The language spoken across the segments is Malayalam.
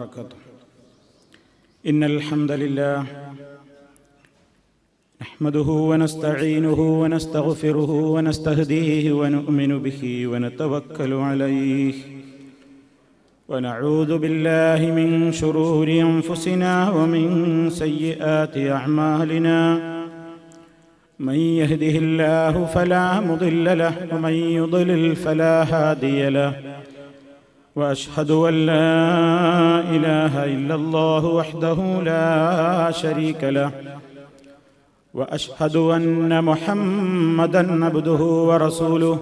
وبركاته. إن الحمد لله نحمده ونستعينه ونستغفره ونستهديه ونؤمن به ونتوكل عليه ونعوذ بالله من شرور أنفسنا ومن سيئات أعمالنا. من يهده الله فلا مضل له ومن يضلل فلا هادي له. وأشهد أن لا إله إلا الله وحده لا شريك له. وأشهد أن محمدًا عبده ورسوله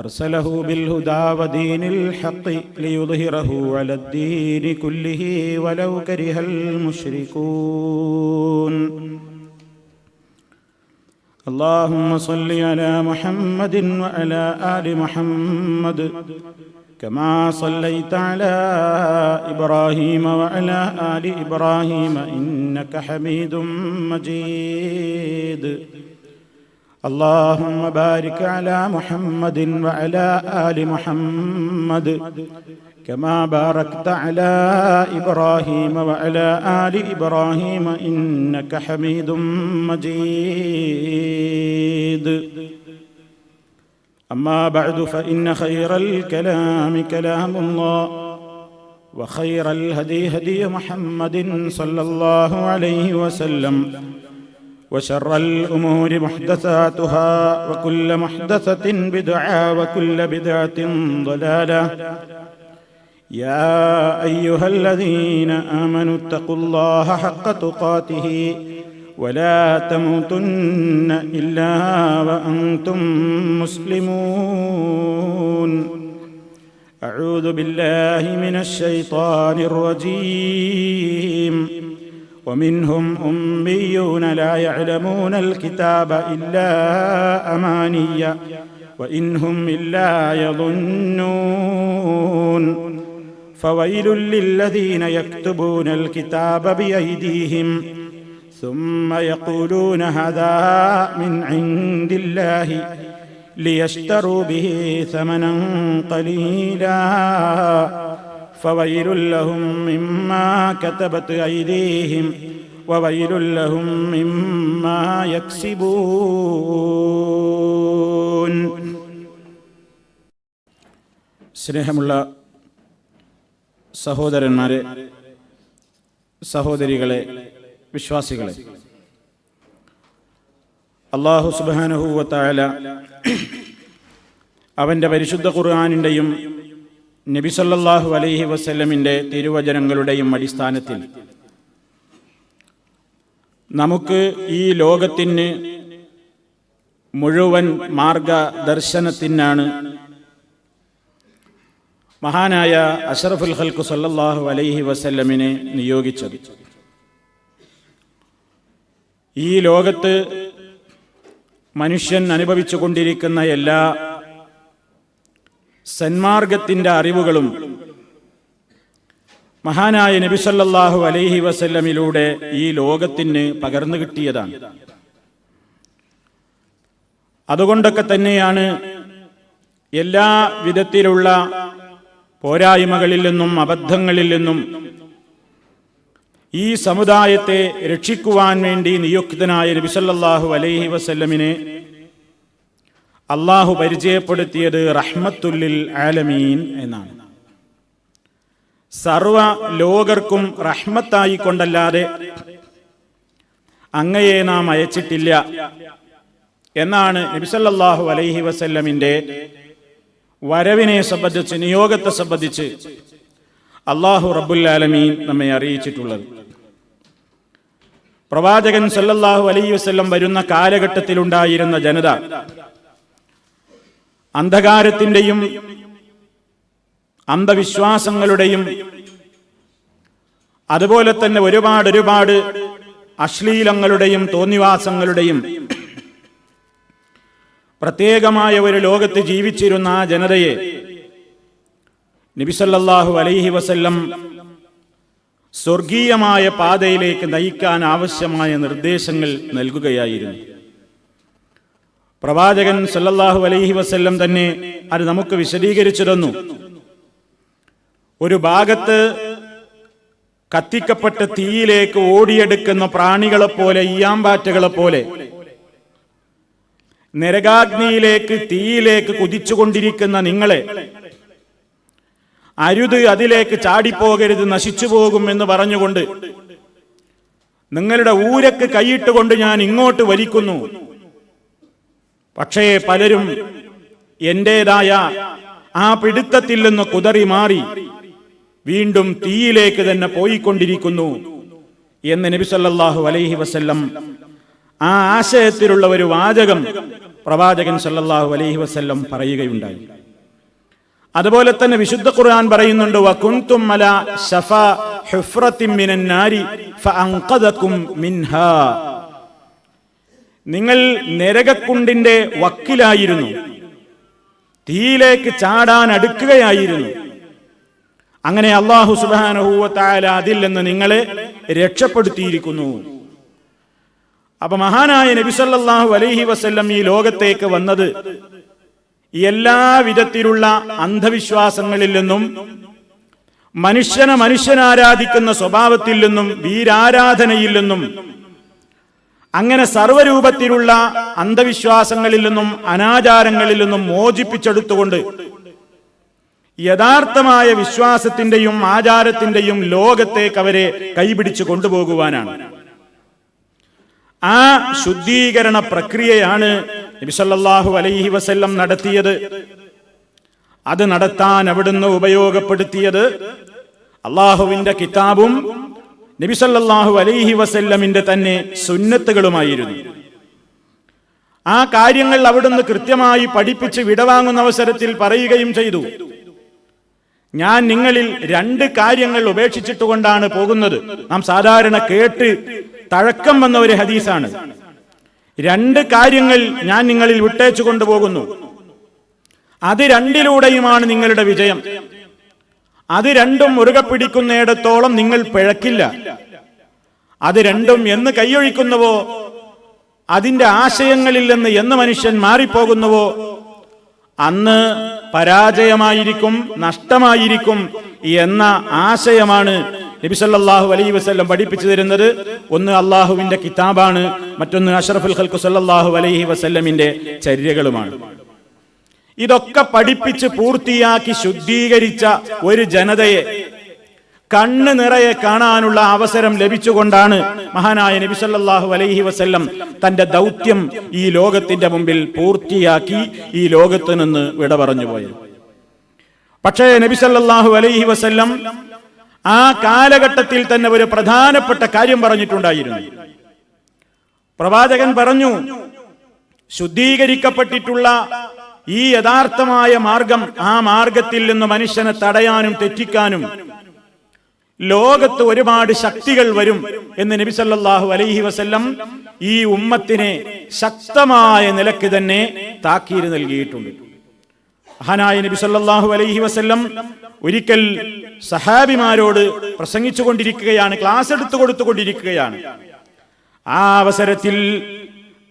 أرسله بالهدى ودين الحق ليظهره على الدين كله ولو كره المشركون. اللهم صل على محمد وعلى آل محمد كما صليت على إبراهيم وعلى آل إبراهيم إنك حميد مجيد. اللهم بارك على محمد وعلى آل محمد كما باركت على إبراهيم وعلى آل إبراهيم إنك حميد مجيد. أما بعد فإن خير الكلام كلام الله وخير الهدي هدي محمد صلى الله عليه وسلم وشر الأمور محدثاتها وكل محدثة بدعة وكل بدعة ضلالة. يا أيها الذين آمنوا اتقوا الله حق تقاته ولا تموتن إلا وأنتم مسلمون. أعوذ بالله من الشيطان الرجيم. ومنهم أميون لا يعلمون الكتاب إلا أماني وإن هم إلا يظنون. فويل للذين يكتبون الكتاب بأيديهم ثم يقولون هذا من عند الله ليشتروا به ثمنا قليلا فويل لهم مما كتبت أيديهم وويل لهم مما يكسبون. സ്നേഹമുള്ള സഹോദരന്മാരെ, സഹോദരികളെ, വിശ്വാസികളെ, അല്ലാഹു സുബ്ഹാനഹു വ തആല അവൻ്റെ പരിശുദ്ധ ഖുർആനിൻ്റെയും നബി സല്ലല്ലാഹു അലൈഹി വസല്ലമിൻ്റെ തിരുവചനങ്ങളുടെയും അടിസ്ഥാനത്തിൽ നമുക്ക് ഈ ലോകത്തിന് മുഴുവൻ മാർഗദർശനത്തിനാണ് മഹാനായ അഷ്റഫുൽ ഖൽഖ് സല്ലല്ലാഹു അലൈഹി വസല്ലമിനെ നിയോഗിച്ചത്. ഈ ലോകത്ത് മനുഷ്യൻ അനുഭവിച്ചു കൊണ്ടിരിക്കുന്ന എല്ലാ സന്മാർഗത്തിൻ്റെ അറിവുകളും മഹാനായ നബി സല്ലല്ലാഹു അലൈഹി വസല്ലമിലൂടെ ഈ ലോകത്തിന് പകർന്നു കിട്ടിയതാണ്. അതുകൊണ്ടൊക്കെ തന്നെയാണ് എല്ലാ വിധത്തിലുള്ള പോരായ്മകളിൽ നിന്നും അബദ്ധങ്ങളിൽ നിന്നും ഈ സമുദായത്തെ രക്ഷിക്കുവാൻ വേണ്ടി നിയുക്തനായ നബി സല്ലല്ലാഹു അലൈഹി വസല്ലമിനെ അള്ളാഹു പരിചയപ്പെടുത്തിയത് റഹ്മത്തുല്ലിൽ ആലമീൻ എന്നാണ്. സർവ ലോകർക്കും റഹ്മത്തായിക്കൊണ്ടല്ലാതെ അങ്ങയെ നാം അയച്ചിട്ടില്ല എന്നാണ് നബി സല്ലല്ലാഹു അലൈഹി വസല്ലമിന്റെ വരവിനെ സംബന്ധിച്ച്, നിയോഗത്തെ സംബന്ധിച്ച് അല്ലാഹു റബ്ബുൽ ആലമീൻ നമ്മെ അറിയിച്ചിട്ടുള്ളത്. പ്രവാചകൻ സല്ലല്ലാഹു അലൈഹി വസല്ലം വരുന്ന കാലഘട്ടത്തിലുണ്ടായിരുന്ന ജനത അന്ധകാരത്തിന്റെയും അന്ധവിശ്വാസങ്ങളുടെയും അതുപോലെ തന്നെ ഒരുപാട് അശ്ലീലങ്ങളുടെയും തോന്നിവാസങ്ങളുടെയും പ്രത്യേകമായ ഒരു ലോകത്ത് ജീവിച്ചിരുന്ന ആ ജനതയെ നബി സല്ലല്ലാഹു അലൈഹി വസല്ലം സ്വർഗീയമായ പാതയിലേക്ക് നയിക്കാൻ ആവശ്യമായ നിർദ്ദേശങ്ങൾ നൽകുകയായിരുന്നു. പ്രവാചകൻ സല്ലല്ലാഹു അലൈഹി വസല്ലം തന്നെ അത് നമുക്ക് വിശദീകരിച്ചു തന്നു. ഒരു ഭാഗത്ത് കത്തിക്കപ്പെട്ട തീയിലേക്ക് ഓടിയെടുക്കുന്ന പ്രാണികളെപ്പോലെ, ഈയാമ്പാറ്റകളെപ്പോലെ നരകാഗ്നിയിലേക്ക്, തീയിലേക്ക് കുതിച്ചുകൊണ്ടിരിക്കുന്ന നിങ്ങളെ അരുത്, അതിലേക്ക് ചാടിപ്പോകരുത്, നശിച്ചു പോകും എന്ന് പറഞ്ഞുകൊണ്ട് നിങ്ങളുടെ ഊരക്ക് കൈയിട്ടുകൊണ്ട് ഞാൻ ഇങ്ങോട്ട് വലിക്കുന്നു. പക്ഷേ പലരും എന്റേതായ ആ പിടുത്തത്തിൽ നിന്ന് കുതറി മാറി വീണ്ടും തീയിലേക്ക് തന്നെ പോയിക്കൊണ്ടിരിക്കുന്നു എന്ന് നബി സല്ലല്ലാഹു അലൈഹി വസല്ലം ആ ആശയത്തിലുള്ള ഒരു വാചകം പ്രവാചകൻ സല്ലല്ലാഹു അലൈഹി വസല്ലം പറയുകയുണ്ടായി. അതുപോലെ തന്നെ വിശുദ്ധ ഖുർആൻ പറയുന്നുണ്ട്, വകുൻതും അലാ ശഫാ ഹുഫ്റത്തിൻ മിനൻ നാരി ഫഅൻഖദകും മിൻഹാ. നിങ്ങൾ നരകക്കുണ്ടിന്റെ വക്കിലായിരുന്നു, തീയിലേക്ക് ചാടാൻ അടുക്കുകയായിരുന്നു. അങ്ങനെ അല്ലാഹു സുബ്ഹാനഹു വ തആല അതിൽ നിന്ന് നിങ്ങളെ രക്ഷപ്പെടുത്തിയിരിക്കുന്നു. അപ്പൊ മഹാനായ നബി സല്ലല്ലാഹു അലൈഹി വസല്ലം ഈ ലോകത്തേക്ക് വന്നത് എല്ലാ വിധത്തിലുള്ള അന്ധവിശ്വാസങ്ങളിൽ നിന്നും, മനുഷ്യനാരാധിക്കുന്ന സ്വഭാവത്തിൽ നിന്നും, വീരാരാധനയിൽ നിന്നും, അങ്ങനെ സർവ്വരൂപത്തിലുള്ള അന്ധവിശ്വാസങ്ങളിൽ നിന്നും അനാചാരങ്ങളിൽ നിന്നും മോചിപ്പിച്ചെടുത്തുകൊണ്ട് യഥാർത്ഥമായ വിശ്വാസത്തിന്റെയും ആചാരത്തിന്റെയും ലോകത്തേക്ക് അവരെ കൈപിടിച്ചു കൊണ്ടുപോകുവാനാണ്. ആ ശുദ്ധീകരണ പ്രക്രിയയാണ് നബി സല്ലല്ലാഹു അലൈഹി വസല്ലം നടത്തിയത്. അത് നടത്താൻ അവിടുന്ന് ഉപയോഗപ്പെടുത്തിയത് അള്ളാഹുവിന്റെ കിതാബും നബി സല്ലല്ലാഹു അലൈഹി വസല്ലമിന്റെ തന്നെ സുന്നത്തുകളുമായിരുന്നു. ആ കാര്യങ്ങൾ അവിടുന്ന് കൃത്യമായി പഠിപ്പിച്ച് വിടവാങ്ങുന്ന അവസരത്തിൽ പറയുകയും ചെയ്തു, ഞാൻ നിങ്ങളിൽ 2 കാര്യങ്ങൾ ഉപേക്ഷിച്ചിട്ടുകൊണ്ടാണ് പോകുന്നത്. നാം സാധാരണ കേട്ട് തഴക്കം വന്ന ഒരു ഹദീസാണ്. 2 കാര്യങ്ങൾ ഞാൻ നിങ്ങളിൽ വിട്ടേച്ചു കൊണ്ടുപോകുന്നു, അത് 2ിലൂടെയുമാണ് നിങ്ങളുടെ വിജയം. അത് 2ഉം മുറുകെ പിടിക്കുന്നിടത്തോളം നിങ്ങൾ പിഴക്കില്ല. അത് 2ഉം എന്ന് കൈയൊഴിക്കുന്നുവോ, അതിന്റെ ആശയങ്ങളിൽ നിന്ന് എന്ന് മനുഷ്യൻ മാറിപ്പോകുന്നുവോ, അന്ന് പരാജയമായിരിക്കും, നഷ്ടമായിരിക്കും എന്ന ആശയമാണ് നബി സല്ലല്ലാഹു അലൈഹി വസല്ലം പഠിപ്പിച്ചു തരുന്നത്. ഒന്ന് അള്ളാഹുവിന്റെ കിതാബാണ്, മറ്റൊന്ന് അഷ്റഫുൽ ഖൽഖ് സല്ലല്ലാഹു അലൈഹി വസല്ലമിന്റെ ചര്യകളുമാണ്. ഇതൊക്കെ പഠിപ്പിച്ച് പൂർത്തിയാക്കി ശുദ്ധീകരിച്ച ഒരു ജനതയെ കണ്ണ് നിറയെ കാണാനുള്ള അവസരം ലഭിച്ചുകൊണ്ടാണ് മഹാനായ നബി സല്ലല്ലാഹു അലൈഹി വസല്ലം തന്റെ ദൗത്യം ഈ ലോകത്തിന്റെ മുമ്പിൽ പൂർത്തിയാക്കി ഈ ലോകത്ത് നിന്ന് വിട പറഞ്ഞു പോയത്. പക്ഷേ നബി സല്ലല്ലാഹു അലൈഹി വസല്ലം ആ കാലഘട്ടത്തിൽ തന്നെ ഒരു പ്രധാനപ്പെട്ട കാര്യം പറഞ്ഞിട്ടുണ്ടായിരുന്നു. പ്രവാചകൻ പറഞ്ഞു, ശുദ്ധീകരിക്കപ്പെട്ടിട്ടുള്ള ഈ യഥാർത്ഥമായ മാർഗം, ആ മാർഗത്തിൽ നിന്ന് മനുഷ്യനെ തടയാനും തെറ്റിക്കാനും ലോകത്ത് ഒരുപാട് ശക്തികൾ വരും എന്ന് നബി സല്ലല്ലാഹു അലൈഹി വസല്ലം ഈ ഉമ്മത്തിനെ ശക്തമായ നിലയ്ക്ക് തന്നെ താക്കീത് നൽകിയിട്ടുണ്ട്. മഹാനായ നബി സല്ലല്ലാഹു അലൈഹി വസല്ലം ഒരിക്കൽ സഹാബിമാരോട് പ്രസംഗിച്ചു കൊണ്ടിരിക്കുകയാണ്, ക്ലാസ് എടുത്തു കൊടുത്തുകൊണ്ടിരിക്കുകയാണ്. ആ അവസരത്തിൽ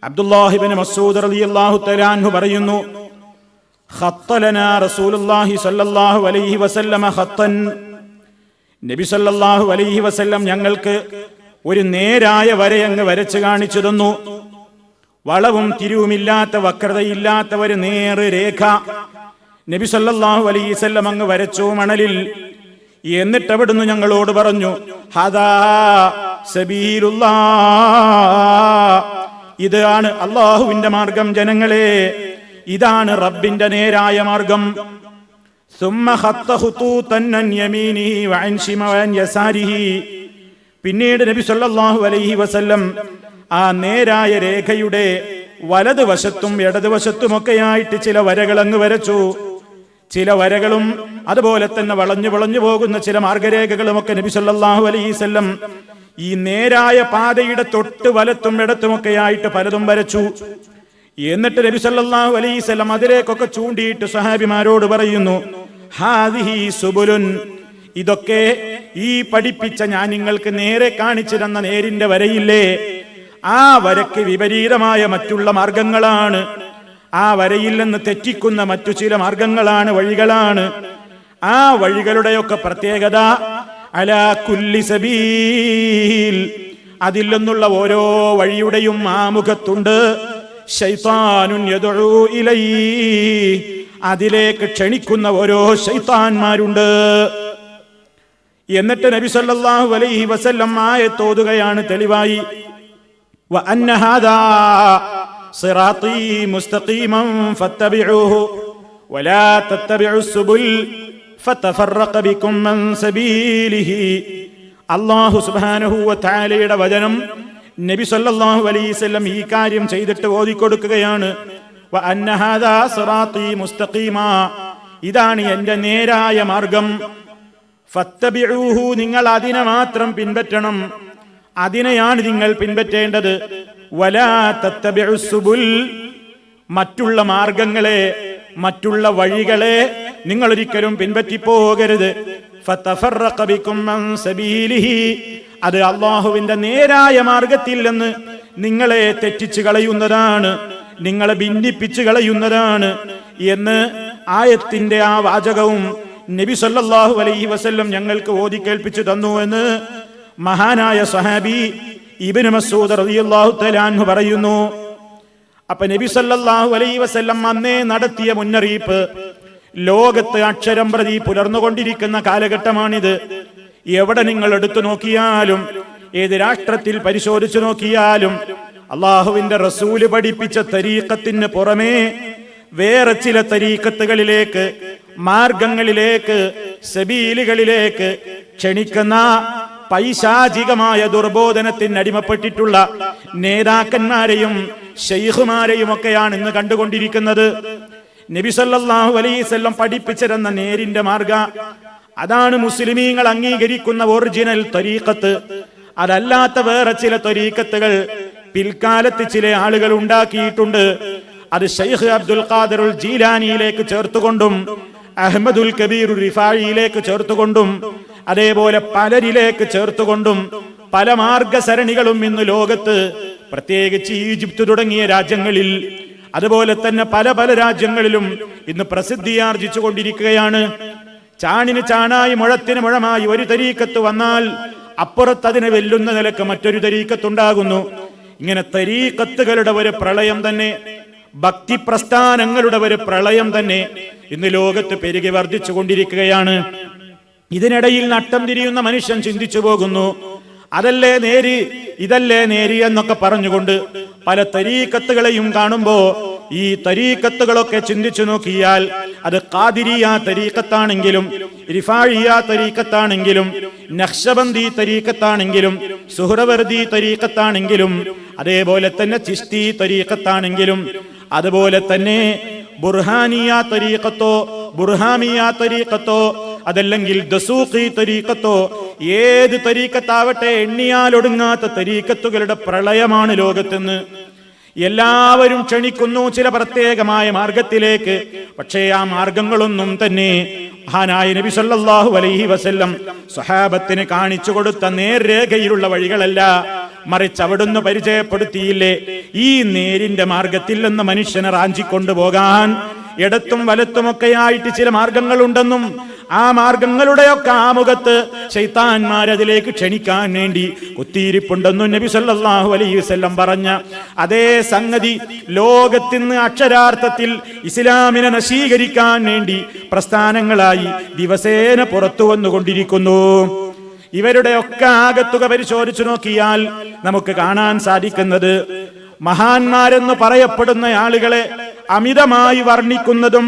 അബ്ദുല്ലാഹി ഇബ്നു മസ്ഊദ് റളിയല്ലാഹു തആല അൻഹു പറയുന്നു, ഖത്തലനാ റസൂലുള്ളാഹി സ്വല്ലല്ലാഹു അലൈഹി വസല്ലം ഖത്തൻ. നബി സല്ലല്ലാഹു അലൈഹി വസല്ലം ഞങ്ങൾക്ക് ഒരു നേരായ വരയങ്ങ് വരച്ചു കാണിച്ചു തന്നു. വളവും തിരിവുമില്ലാത്ത, വക്രതയില്ലാത്ത ഒരു നേർ രേഖ നബി സല്ലല്ലാഹു അലൈഹി വസല്ലം അങ്ങ് വരച്ചു മണലിൽ. എന്നിട്ട് അവിടുന്ന് ഞങ്ങളോട് പറഞ്ഞു, ഹദാ സബീലുല്ലാഹ്, ഇതാണ് അല്ലാഹുവിന്റെ മാർഗം ജനങ്ങളെ, ഇതാണ് റബ്ബിന്റെ നേരായ മാർഗം. സുമ്മ ഖത്ത ഖുതൂതൻ അൻ യമീനിഹി വഅൻ ശിമഅൻ യസാരിഹി. പിന്നീട് നബി സല്ലല്ലാഹു അലൈഹി വസല്ലം ആ നേരായ രേഖയുടെ വലതുവശത്തും ഇടതുവശത്തുമൊക്കെയായിട്ട് ചില വരകൾ അങ്ങ് വരച്ചു. ചില വരകളും അതുപോലെ തന്നെ വളഞ്ഞു വളഞ്ഞു പോകുന്ന ചില മാർഗരേഖകളുമൊക്കെ നബി സല്ലല്ലാഹു അലൈഹി വസല്ലം ഈ നേരായ പാതയുടെ തൊട്ട് വലത്തും ഇടത്തുമൊക്കെയായിട്ട് പലതും വരച്ചു. എന്നിട്ട് നബി സല്ലല്ലാഹു അലൈഹി വസല്ലം അതിലേക്കൊക്കെ ചൂണ്ടിയിട്ട് സഹാബിമാരോട് പറയുന്നു, ഹാദിഹി സുബുലുൻ, ഇതൊക്കെ ഈ പഠിപ്പിച്ച ഞാൻ നിങ്ങൾക്ക് നേരെ കാണിച്ചു തന്ന നേരിന്റെ വരയില്ലേ, ആ വരയ്ക്ക് വിപരീതമായ മറ്റുള്ള മാർഗങ്ങളാണ്. ആ വരയിൽ നിന്ന് തെറ്റിക്കുന്ന മറ്റു ചില മാർഗങ്ങളാണ്, വഴികളാണ്. ആ വഴികളുടെയൊക്കെ പ്രത്യേകത അലാ കുല്ലി സബീൽ, അതിൽ നിന്നുള്ള ഓരോ വഴിയുടെയും ആമുഖത്തുണ്ട് ശൈത്താനുൻ യദ്ഉ ഇലൈഹി, അതിലേക്ക് ക്ഷണിക്കുന്ന ഓരോ ശൈത്താന്മാരുണ്ട്. എന്നിട്ട് നബി സല്ലല്ലാഹു അലൈഹി വസല്ലം ആയത്തോതുകയാണ് തെളിവായി, വ അന്ന ഹാദാ സിറാത്തീ മുസ്തഖീമൻ ഫത്തബിഊഹു വലാ തത്തബിഉസ് സുബുൽ ഫതഫറഖ ബികും മൻ സബീലിഹി. അല്ലാഹു സുബ്ഹാനഹു വ തആലയുടെ വചനം നബി സല്ലല്ലാഹു അലൈഹി വസല്ലം ഈ കാര്യം ചെയ്തിട്ട് ഓതിക്കൊടുക്കുകയാണ്. വ അന്ന ഹാദാ സിറാത്തീ മുസ്തഖീമാ, ഇതാണ് എന്റെ നേരായ മാർഗം. ഫത്തബിഊഹു, നിങ്ങൾ അതിനെ മാത്രം പിൻപറ്റണം, അതിനെയാണ് നിങ്ങൾ പിൻപറ്റേണ്ടത്. വലാ തത്തബിഉസ് സുബുൽ, മറ്റുള്ള മാർഗങ്ങളെ, മറ്റുള്ള വഴികളെ നിങ്ങൾ ഒരിക്കലും പിൻപറ്റിപ്പോകരുത്. ഫതഫറഖ ബികും മൻ സബീലിഹി, അത് അല്ലാഹുവിന്റെ നേരായ മാർഗത്തിൽ നിന്ന് നിങ്ങളെ തെറ്റിച്ചു കളയുന്നതാണ്, നിങ്ങളെ ഭിന്നിപ്പിച്ചു കളയുന്നതാണ് എന്ന് ആയത്തിന്റെ ആ വാചകവും നബി സല്ലല്ലാഹു അലൈഹി വസല്ലം ഞങ്ങൾക്ക് ഓതി കേൾപ്പിച്ചു തന്നു എന്ന് മഹാനായ സ്വഹാബി ഇബ്നു മസ്ഊദ് റളിയല്ലാഹു തആല അൻഹു പറയുന്നു. അപ്പൊ നബി സല്ലല്ലാഹു അലൈഹി വസല്ലം അന്നേ നടത്തിയ മുന്നറിയിപ്പ് ലോകത്ത് അക്ഷരം പ്രതി പുലർന്നുകൊണ്ടിരിക്കുന്ന കാലഘട്ടമാണിത്. എവിടെ നിങ്ങൾ എടുത്തു നോക്കിയാലും, ഏത് രാഷ്ട്രത്തിൽ പരിശോധിച്ചു നോക്കിയാലും, അള്ളാഹുവിന്റെ റസൂല് പഠിപ്പിച്ച തരീഖത്തിന് പുറമേ വേറെ ചില തരീഖത്തുകളിലേക്ക്, മാർഗങ്ങളിലേക്ക്, സബീലുകളിലേക്ക് ക്ഷണിക്കുന്ന പൈശാചികമായ ദുർബോധനത്തിന് അടിമപ്പെട്ടിട്ടുള്ള നേതാക്കന്മാരെയും ശൈഖുമാരെയും ഒക്കെയാണ് ഇന്ന് കണ്ടുകൊണ്ടിരിക്കുന്നത്. നബി സല്ലല്ലാഹു അലൈഹി വസല്ലം പഠിപ്പിച്ചിരുന്ന നേരിന്റെ മാർഗ, അതാണ് മുസ്ലിമീങ്ങൾ അംഗീകരിക്കുന്ന ഒറിജിനൽ തരീഖത്ത്. അതല്ലാത്ത വേറെ ചില തരീഖത്തുകൾ പിൽക്കാലത്ത് ചില ആളുകൾ ഉണ്ടാക്കിയിട്ടുണ്ട്. അത് ശൈഖ് അബ്ദുൽ ഖാദിറുൽ ജീലാനിയിലേക്ക് ചേർത്തുകൊണ്ടും അഹ്മദുൽ കബീർ റിഫായിലേക്ക് ചേർത്തുകൊണ്ടും അതേപോലെ പലരിലേക്ക് ചേർത്തുകൊണ്ടും പല മാർഗസരണികളും ഇന്ന് ലോകത്ത്, പ്രത്യേകിച്ച് ഈജിപ്ത് തുടങ്ങിയ രാജ്യങ്ങളിൽ, അതുപോലെ തന്നെ പല പല രാജ്യങ്ങളിലും ഇന്ന് പ്രസിദ്ധിയാർജിച്ചു കൊണ്ടിരിക്കുകയാണ്. ചാണിന് ചാണായി മുഴത്തിന് മുഴമായി ഒരു തരീക്കത്ത് വന്നാൽ അപ്പുറത്തതിനെ വെല്ലുന്ന നിലക്ക് മറ്റൊരു തരീക്കത്തുണ്ടാകുന്നു. ഇങ്ങനെ തരീക്കത്തുകളുടെ ഒരു പ്രളയം തന്നെ, ഭക്തി പ്രസ്ഥാനങ്ങളുടെ ഒരു പ്രളയം തന്നെ ഇന്ന് ലോകത്ത് പെരുകി വർദ്ധിച്ചു കൊണ്ടിരിക്കുകയാണ്. ഇതിനിടയിൽ നട്ടം തിരിയുന്ന മനുഷ്യൻ ചിന്തിച്ചു പോകുന്നു, അതല്ലേ നേരി, ഇതല്ലേ നേരി എന്നൊക്കെ പറഞ്ഞുകൊണ്ട് പല തരീക്കത്തുകളെയും കാണുമ്പോ ഈ തരീക്കത്തുകളൊക്കെ ചിന്തിച്ചു നോക്കിയാൽ അത് ഖാദിരിയ തരീക്കത്താണെങ്കിലും, റിഫാഇയ തരീക്കത്താണെങ്കിലും, നഖ്ശബന്ദി തരീക്കത്താണെങ്കിലും, സുഹ്റവർദി തരീക്കത്താണെങ്കിലും, അതേപോലെ തന്നെ ചിശ്തി തരീക്കത്താണെങ്കിലും, അതുപോലെ തന്നെ ബുർഹാനിയ തരീഖത്തോ ബുർഹാമിയ തരീഖത്തോ അതല്ലെങ്കിൽ ദസൂഖി തരീഖത്തോ, ഏത് തരീഖത്താവട്ടെ, എണ്ണിയാലൊടുങ്ങാത്ത തരീഖത്തുകളുടെ പ്രളയമാണ് ലോകത്തെന്ന്. എല്ലാവരും ക്ഷണിക്കുന്നു ചില പ്രത്യേകമായ മാർഗത്തിലേക്ക്. പക്ഷേ ആ മാർഗങ്ങളൊന്നും തന്നെ മഹാനായ നബി സല്ലല്ലാഹു അലൈഹി വസല്ലം സ്വഹാബത്തിന് കാണിച്ചു കൊടുത്ത നേർരേഖയിലുള്ള വഴികളല്ല, മറിച്ച് അവിടുന്ന് പരിചയപ്പെടുത്തിയില്ലേ ഈ നേരിന്റെ മാർഗത്തിൽ നിന്ന് മനുഷ്യനെ റാഞ്ചിക്കൊണ്ടുപോകാൻ ഇടത്തും വലത്തുമൊക്കെയായിട്ട് ചില മാർഗങ്ങളുണ്ടെന്നും ആ മാർഗങ്ങളുടെയൊക്കെ ആമുഖത്ത് ശൈത്താന്മാരതിലേക്ക് ക്ഷണിക്കാൻ വേണ്ടി കുത്തിയിരിപ്പുണ്ടെന്നും നബി സല്ലല്ലാഹു അലൈഹി വസല്ലം പറഞ്ഞ അതേ സംഗതി ലോകത്തിന്ന് അക്ഷരാർത്ഥത്തിൽ ഇസ്ലാമിനെ നശീകരിക്കാൻ വേണ്ടി പ്രസ്ഥാനങ്ങളായി ദിവസേന പുറത്തു വന്നുകൊണ്ടിരിക്കുന്നു. ഇവരുടെ ഒക്കെ ആകത്തുക പരിശോധിച്ചു നോക്കിയാൽ നമുക്ക് കാണാൻ സാധിക്കുന്നത്, മഹാന്മാരെന്ന് പറയപ്പെടുന്ന ആളുകളെ അമിതമായി വർണ്ണിക്കുന്നതും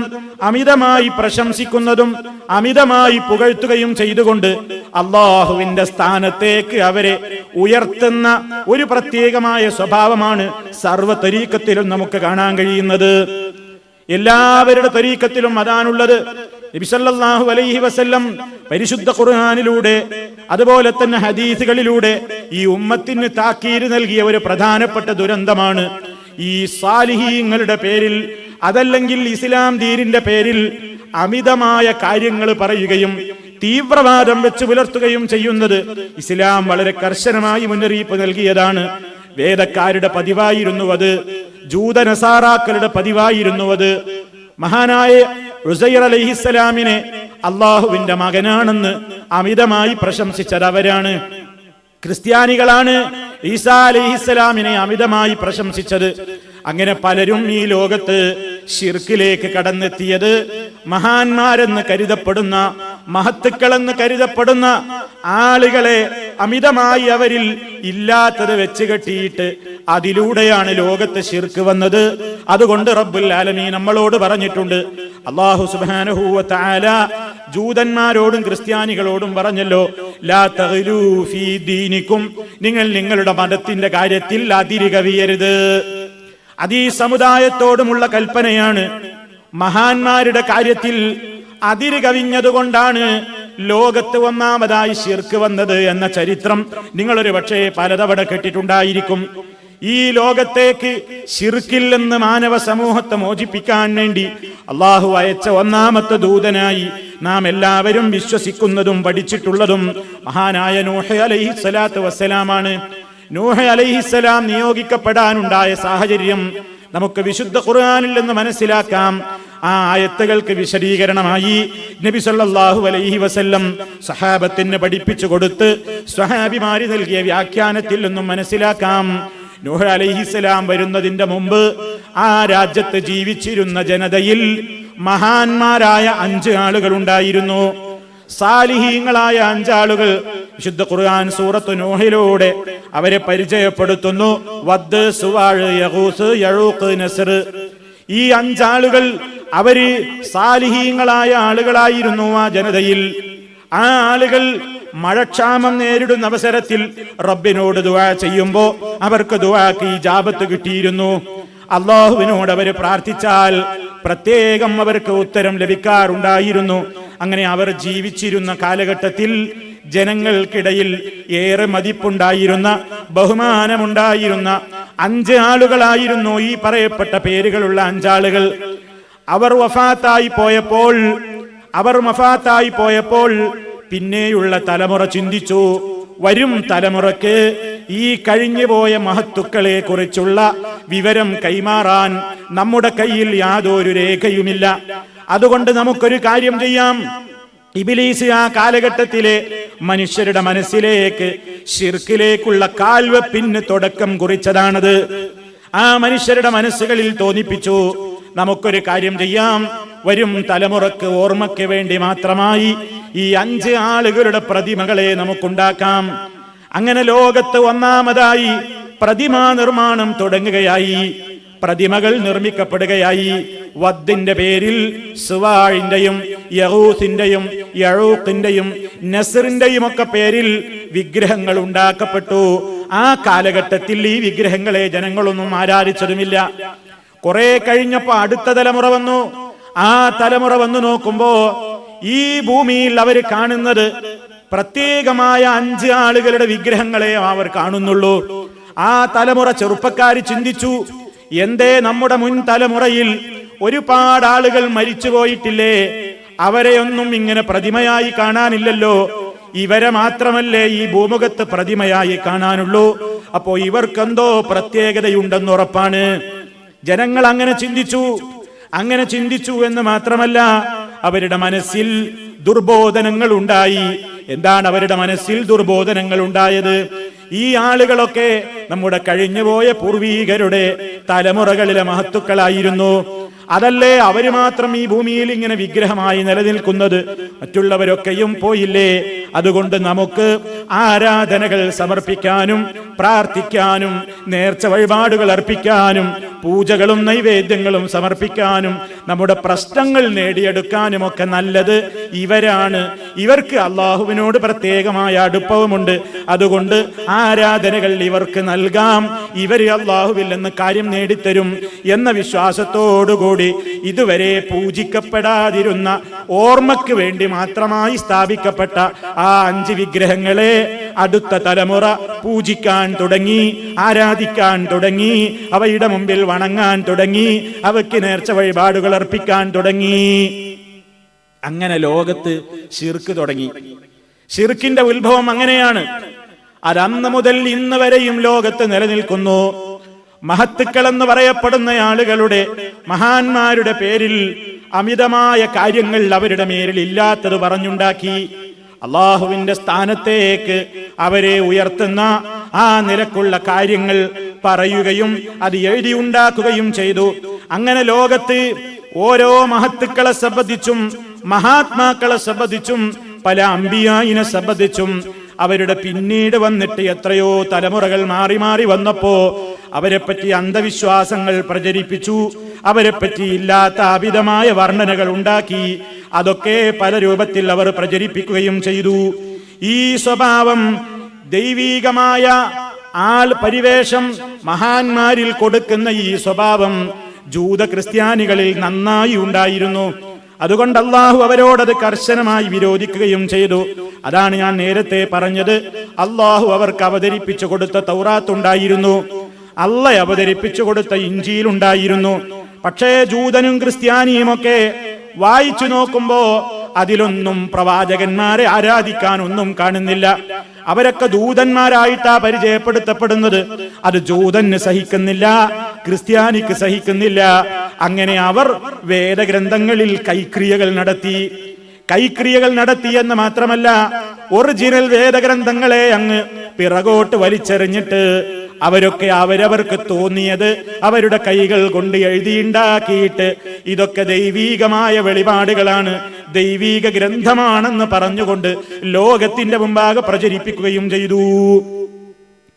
അമിതമായി പ്രശംസിക്കുന്നതും അമിതമായി പുകഴ്ത്തുകയും ചെയ്തുകൊണ്ട് അള്ളാഹുവിന്റെ സ്ഥാനത്തേക്ക് അവരെ ഉയർത്തുന്ന ഒരു പ്രത്യേകമായ സ്വഭാവമാണ് സർവ്വ തരീഖത്തിലും നമുക്ക് കാണാൻ കഴിയുന്നത്. എല്ലാവരുടെ തരീഖത്തിലും അതാണുള്ളത്. നബി സല്ലല്ലാഹു അലൈഹി വസല്ലം പരിശുദ്ധ ഖുർആനിലൂടെ അതുപോലെ തന്നെ ഹദീസുകളിലൂടെ ഈ ഉമ്മത്തിന് താക്കീര് നൽകിയ ഒരു പ്രധാനപ്പെട്ട ദുരന്തമാണ് ഈ സാലിഹീങ്ങളുടെ പേരിൽ, അതല്ലെങ്കിൽ ഇസ്ലാം ദീനിന്റെ പേരിൽ അമിതമായ കാര്യങ്ങൾ പറയുകയും തീവ്രവാദം വെച്ച് പുലർത്തുകയും ചെയ്യുന്നത്. ഇസ്ലാം വളരെ കർശനമായി മുന്നറിയിപ്പ് നൽകിയതാണ്. വേദക്കാരുടെ പതിവായിരുന്നു അത്, ജൂതനസാറാക്കളുടെ പതിവായിരുന്നു അത്. മഹാനായ ഉസൈർ അലൈഹിസ്സലാമിനെ അള്ളാഹുവിന്റെ മകനാണെന്ന് അമിതമായി പ്രശംസിച്ചത് അവരാണ്. ക്രിസ്ത്യാനികളാണ് ഈസാ അലൈഹിസ്സലാമിനെ അമിതമായി പ്രശംസിച്ചത്. അങ്ങനെ പലരും ഈ ലോകത്ത് ശിർക്കിലേക്ക് കടന്നെത്തിയത് മഹാന്മാരെന്ന് കരുതപ്പെടുന്ന, മഹത്തുക്കളെന്ന് കരുതപ്പെടുന്ന ആളുകളെ അമിതമായി അവരിൽ ഇല്ലാത്തത് വെച്ച് കെട്ടിയിട്ട് അതിലൂടെയാണ് ലോകത്ത് ശിർക്ക് വന്നത്. അതുകൊണ്ട് റബ്ബുൽ ആലമീൻ നമ്മളോട് പറഞ്ഞിട്ടുണ്ട്, അല്ലാഹു സുബ്ഹാനഹു വ തആല ജൂതന്മാരോടും ക്രിസ്ത്യാനികളോടും പറഞ്ഞല്ലോ, ലാ തഗ്ലൂ ഫീ ദീനിക്കും, നിങ്ങൾ നിങ്ങളുടെ മതത്തിന്റെ കാര്യത്തിൽ അതിര് കവിയരുത്. അത് ഈ സമുദായത്തോടുമുള്ള കൽപ്പനയാണ്. മഹാന്മാരുടെ കാര്യത്തിൽ അതിര് കവിഞ്ഞതുകൊണ്ടാണ് ലോകത്ത് ഒന്നാമതായി ശിർക്ക് വന്നത് എന്ന ചരിത്രം നിങ്ങളൊരു പക്ഷേ പലതവണ കേട്ടിട്ടുണ്ടായിരിക്കും. ഈ ലോകത്തേക്ക് ശിർക്കിൽ നിന്ന് മാനവ സമൂഹത്തെ മോചിപ്പിക്കാൻ വേണ്ടി അള്ളാഹു അയച്ച ഒന്നാമത്തെ ദൂതനായി നാം എല്ലാവരും വിശ്വസിക്കുന്നതും പഠിച്ചിട്ടുള്ളതും മഹാനായ നൂഹ് അലൈഹിസ്സലാത്തു വസ്സലാമാണ്. നൂഹ് അലൈഹിസ്സലാം നിയോഗിക്കപ്പെടാനുണ്ടായ സാഹചര്യം നമുക്ക് വിശുദ്ധ ഖുർആനിൽ നിന്ന് മനസ്സിലാക്കാം. ആ ആയത്തുകൾക്ക് വിശദീകരണമായി നബി സല്ലല്ലാഹു അലൈഹി വസല്ലം സഹാബത്തിന് പഠിപ്പിച്ചു കൊടുത്ത് സ്വഹാബിമാര് നൽകിയ വ്യാഖ്യാനത്തിൽ നിന്നും മനസ്സിലാക്കാം. നൂഹ് അലൈഹിസ്സലാം വരുന്നതിന്റെ മുമ്പ് ആ രാജ്യത്ത് ജീവിച്ചിരുന്ന ജനതയിൽ മഹാന്മാരായ 5 ആളുകൾ ഉണ്ടായിരുന്നു. സാലിഹീങ്ങളായ 5 ആളുകൾ വിശുദ്ധ ഖുർആൻ സൂറത്ത് നൂഹിലൂടെ അവരെ പരിചയപ്പെടുത്തുന്നു. വദ്, സുവാഴ്, യഗൂസ്, യഊഖ്, നസ്ർ. ഈ 5 ആളുകൾ അവര് സാലിഹീങ്ങളായ ആളുകളായിരുന്നു ആ ജനതയിൽ. ആ ആളുകൾ മഴക്ഷാമം നേരിടുന്ന അവസരത്തിൽ റബ്ബിനോട് ദുആ ചെയ്യുമ്പോ അവർക്ക് ദുആക്ക് ഇജാബത്ത് കിട്ടിയിരുന്നു. അല്ലാഹുവിനോട് അവർ പ്രാർത്ഥിച്ചാൽ പ്രത്യേകം അവർക്ക് ഉത്തരം ലഭിക്കാറുണ്ടായിരുന്നു. അങ്ങനെ അവർ ജീവിച്ചിരുന്ന കാലഘട്ടത്തിൽ ജനങ്ങൾക്കിടയിൽ ഏറെ മതിപ്പുണ്ടായിരുന്ന, ബഹുമാനമുണ്ടായിരുന്ന 5 ആളുകളായിരുന്നു ഈ പറയപ്പെട്ട പേരുകളുള്ള 5 ആളുകൾ. അവർ വഫാത്തായി പോയപ്പോൾ പിന്നെയുള്ള തലമുറ ചിന്തിച്ചു, വരും തലമുറക്ക് ഈ കഴിഞ്ഞുപോയ മഹത്തുക്കളെ കുറിച്ചുള്ള വിവരം കൈമാറാൻ നമ്മുടെ കയ്യിൽ യാതൊരു രേഖയുമില്ല. അതുകൊണ്ട് നമുക്കൊരു കാര്യം ചെയ്യാം. ഇബ്ലീസ് ആ കാലഘട്ടത്തിലെ മനുഷ്യരുടെ മനസ്സിലേക്ക് ശിർക്കിലേക്കുള്ള കാൽവെപ്പിന് തുടക്കം കുറിച്ചതാണത്. ആ മനുഷ്യരുടെ മനസ്സുകളിൽ തോന്നിപ്പിച്ചു, നമുക്കൊരു കാര്യം ചെയ്യാം, വരും തലമുറക്ക് ഓർമ്മയ്ക്ക് വേണ്ടി മാത്രമായി ഈ 5 ആളുകളുടെ പ്രതിമകളെ നമുക്കുണ്ടാക്കാം. അങ്ങനെ ലോകത്ത് ഒന്നാമതായി പ്രതിമാ നിർമ്മാണം തുടങ്ങുകയായി. പ്രതിമകൾ നിർമ്മിക്കപ്പെടുകയായി. വദ്ദിന്റെ പേരിൽ സുവാഴിന്റെയും യഗൂസിന്റെയും യഊഖിന്റെയും നസ്റിന്റെയും ഒക്കെ പേരിൽ വിഗ്രഹങ്ങൾ ഉണ്ടാക്കപ്പെട്ടു. ആ കാലഘട്ടത്തിൽ ഈ വിഗ്രഹങ്ങളെ ജനങ്ങളൊന്നും ആരാധിച്ചതുമില്ല. കുറെ കഴിഞ്ഞപ്പോ അടുത്ത തലമുറ വന്നു. ആ തലമുറ വന്നു നോക്കുമ്പോ ഈ ഭൂമിയിൽ അവർ കാണുന്നത് പ്രത്യേകമായ 5 ആളുകളുടെ വിഗ്രഹങ്ങളെ അവർ കാണുന്നുള്ളൂ. ആ തലമുറ ചെറുപ്പക്കാര് ചിന്തിച്ചു, എന്തേ നമ്മുടെ മുൻ തലമുറയിൽ ഒരുപാട് ആളുകൾ മരിച്ചു പോയിട്ടില്ലേ? അവരെയൊന്നും ഇങ്ങനെ പ്രതിമയായി കാണാനില്ലല്ലോ. ഇവരെ മാത്രമല്ലേ ഈ ഭൂമുഖത്ത് പ്രതിമയായി കാണാനുള്ളൂ. അപ്പോ ഇവർക്കെന്തോ പ്രത്യേകതയുണ്ടെന്നുറപ്പാണ്. ജനങ്ങൾ അങ്ങനെ ചിന്തിച്ചു എന്ന് മാത്രമല്ല, അവരുടെ മനസ്സിൽ ദുർബോധനങ്ങൾ ഉണ്ടായി. എന്താണ് അവരുടെ മനസ്സിൽ ദുർബോധനങ്ങൾ ഉണ്ടായത്? ഈ ആളുകളൊക്കെ നമ്മുടെ കഴിഞ്ഞുപോയ പൂർവീകരുടെ തലമുറകളിലെ മഹത്തുക്കളായിരുന്നു. അതല്ലേ അവര് മാത്രം ഈ ഭൂമിയിൽ ഇങ്ങനെ വിഗ്രഹമായി നിലനിൽക്കുന്നത്? മറ്റുള്ളവരൊക്കെയും പോയില്ലേ? അതുകൊണ്ട് നമുക്ക് ആരാധനകൾ സമർപ്പിക്കാനും പ്രാർത്ഥിക്കാനും നേർച്ച വഴിപാടുകൾ അർപ്പിക്കാനും പൂജകളും നൈവേദ്യങ്ങളും സമർപ്പിക്കാനും നമ്മുടെ പ്രശ്നങ്ങൾ നേടിയെടുക്കാനും ഒക്കെ നല്ലത് ഇവരാണ്. ഇവർക്ക് അള്ളാഹുവിനോട് പ്രത്യേകമായ അടുപ്പവുമുണ്ട്. അതുകൊണ്ട് ആരാധനകൾ ഇവർക്ക് നൽകാം. ഇവര് അള്ളാഹുവിൽ നിന്ന് കാര്യം നേടിത്തരും എന്ന വിശ്വാസത്തോടുകൂടി ഇതുവരെ പൂജിക്കപ്പെടാതിരുന്ന, ഓർമ്മയ്ക്ക് വേണ്ടി മാത്രമായി സ്ഥാപിക്കപ്പെട്ട ആ 5 വിഗ്രഹങ്ങളെ അടുത്ത തലമുറ പൂജിക്കാൻ തുടങ്ങി, ആരാധിക്കാൻ തുടങ്ങി, അവയുടെ മുമ്പിൽ വണങ്ങാൻ തുടങ്ങി, അവയ്ക്ക് നേർച്ച വഴിപാടുകൾ അർപ്പിക്കാൻ തുടങ്ങി. അങ്ങനെ ലോകത്ത് ശിർക്ക് തുടങ്ങി. ശിർക്കിന്റെ ഉത്ഭവം അങ്ങനെയാണ്. അത് അന്ന് മുതൽ ഇന്ന് വരെയും ലോകത്ത് നിലനിൽക്കുന്നു. മഹത്തുക്കൾ എന്ന് പറയപ്പെടുന്ന ആളുകളുടെ, മഹാന്മാരുടെ പേരിൽ അമിതമായ കാര്യങ്ങൾ അവരുടെ മേലിൽ ഇല്ലാത്തത് പറഞ്ഞുണ്ടാക്കി. അള്ളാഹുവിന്റെ സ്ഥാനത്തേക്ക് അവരെ ഉയർത്തുന്ന ആ നിലക്കുള്ള കാര്യങ്ങൾ പറയുകയും അത് എഴുതിയുണ്ടാക്കുകയും ചെയ്തു. അങ്ങനെ ലോകത്ത് ഓരോ മഹത്തുക്കളെ സംബന്ധിച്ചും മഹാത്മാക്കളെ സംബന്ധിച്ചും പല അമ്പിയായിനെ സംബന്ധിച്ചും അവരുടെ പിന്നീട് വന്നിട്ട് എത്രയോ തലമുറകൾ മാറി മാറി വന്നപ്പോ അവരെപ്പറ്റി അന്ധവിശ്വാസങ്ങൾ പ്രചരിപ്പിച്ചു, അവരെപ്പറ്റി ഇല്ലാത്ത അമിതമായ വർണ്ണനകൾ ഉണ്ടാക്കി. അതൊക്കെ പല രൂപത്തിൽ അവർ പ്രചരിപ്പിക്കുകയും ചെയ്തു. ഈ സ്വഭാവം ദൈവീകമായ ആൾ പരിവേഷം മഹാന്മാരിൽ കൊടുക്കുന്ന ഈ സ്വഭാവം ജൂത ക്രിസ്ത്യാനികളിൽ നന്നായി ഉണ്ടായിരുന്നു. അതുകൊണ്ട് അള്ളാഹു അവരോടത് കർശനമായി വിരോധിക്കുകയും ചെയ്തു. അതാണ് ഞാൻ നേരത്തെ പറഞ്ഞത്, അള്ളാഹു അവർക്ക് അവതരിപ്പിച്ചു കൊടുത്ത തൗറാത്തുണ്ടായിരുന്നു, അള്ളാഹ് അവതരിപ്പിച്ചു കൊടുത്ത ഇഞ്ചീൽ ഉണ്ടായിരുന്നു. പക്ഷേ ജൂതനും ക്രിസ്ത്യാനിയും ഒക്കെ വായിച്ചു നോക്കുമ്പോ അതിലൊന്നും പ്രവാചകന്മാരെ ആരാധിക്കാൻ ഒന്നും കാണുന്നില്ല. അവരൊക്കെ ദൂതന്മാരായിട്ടാ പരിചയപ്പെടുത്തപ്പെടുന്നത്. അത് ജൂതന് സഹിക്കുന്നില്ല, ക്രിസ്ത്യാനിക്ക് സഹിക്കുന്നില്ല. അങ്ങനെ അവർ വേദഗ്രന്ഥങ്ങളിൽ കൈക്രിയകൾ നടത്തി എന്ന് മാത്രമല്ല, ഒറിജിനൽ വേദഗ്രന്ഥങ്ങളെ അങ്ങ് പിറകോട്ട് വലിച്ചെറിഞ്ഞിട്ട് അവരൊക്കെ അവരവർക്ക് തോന്നിയത് അവരുടെ കൈകൾ കൊണ്ട് എഴുതിയുണ്ടാക്കിയിട്ട് ഇതൊക്കെ ദൈവീകമായ വെളിപാടുകളാണ്, ദൈവീക ഗ്രന്ഥമാണെന്ന് പറഞ്ഞുകൊണ്ട് ലോകത്തിന്റെ മുമ്പാകെ പ്രചരിപ്പിക്കുകയും ചെയ്തു.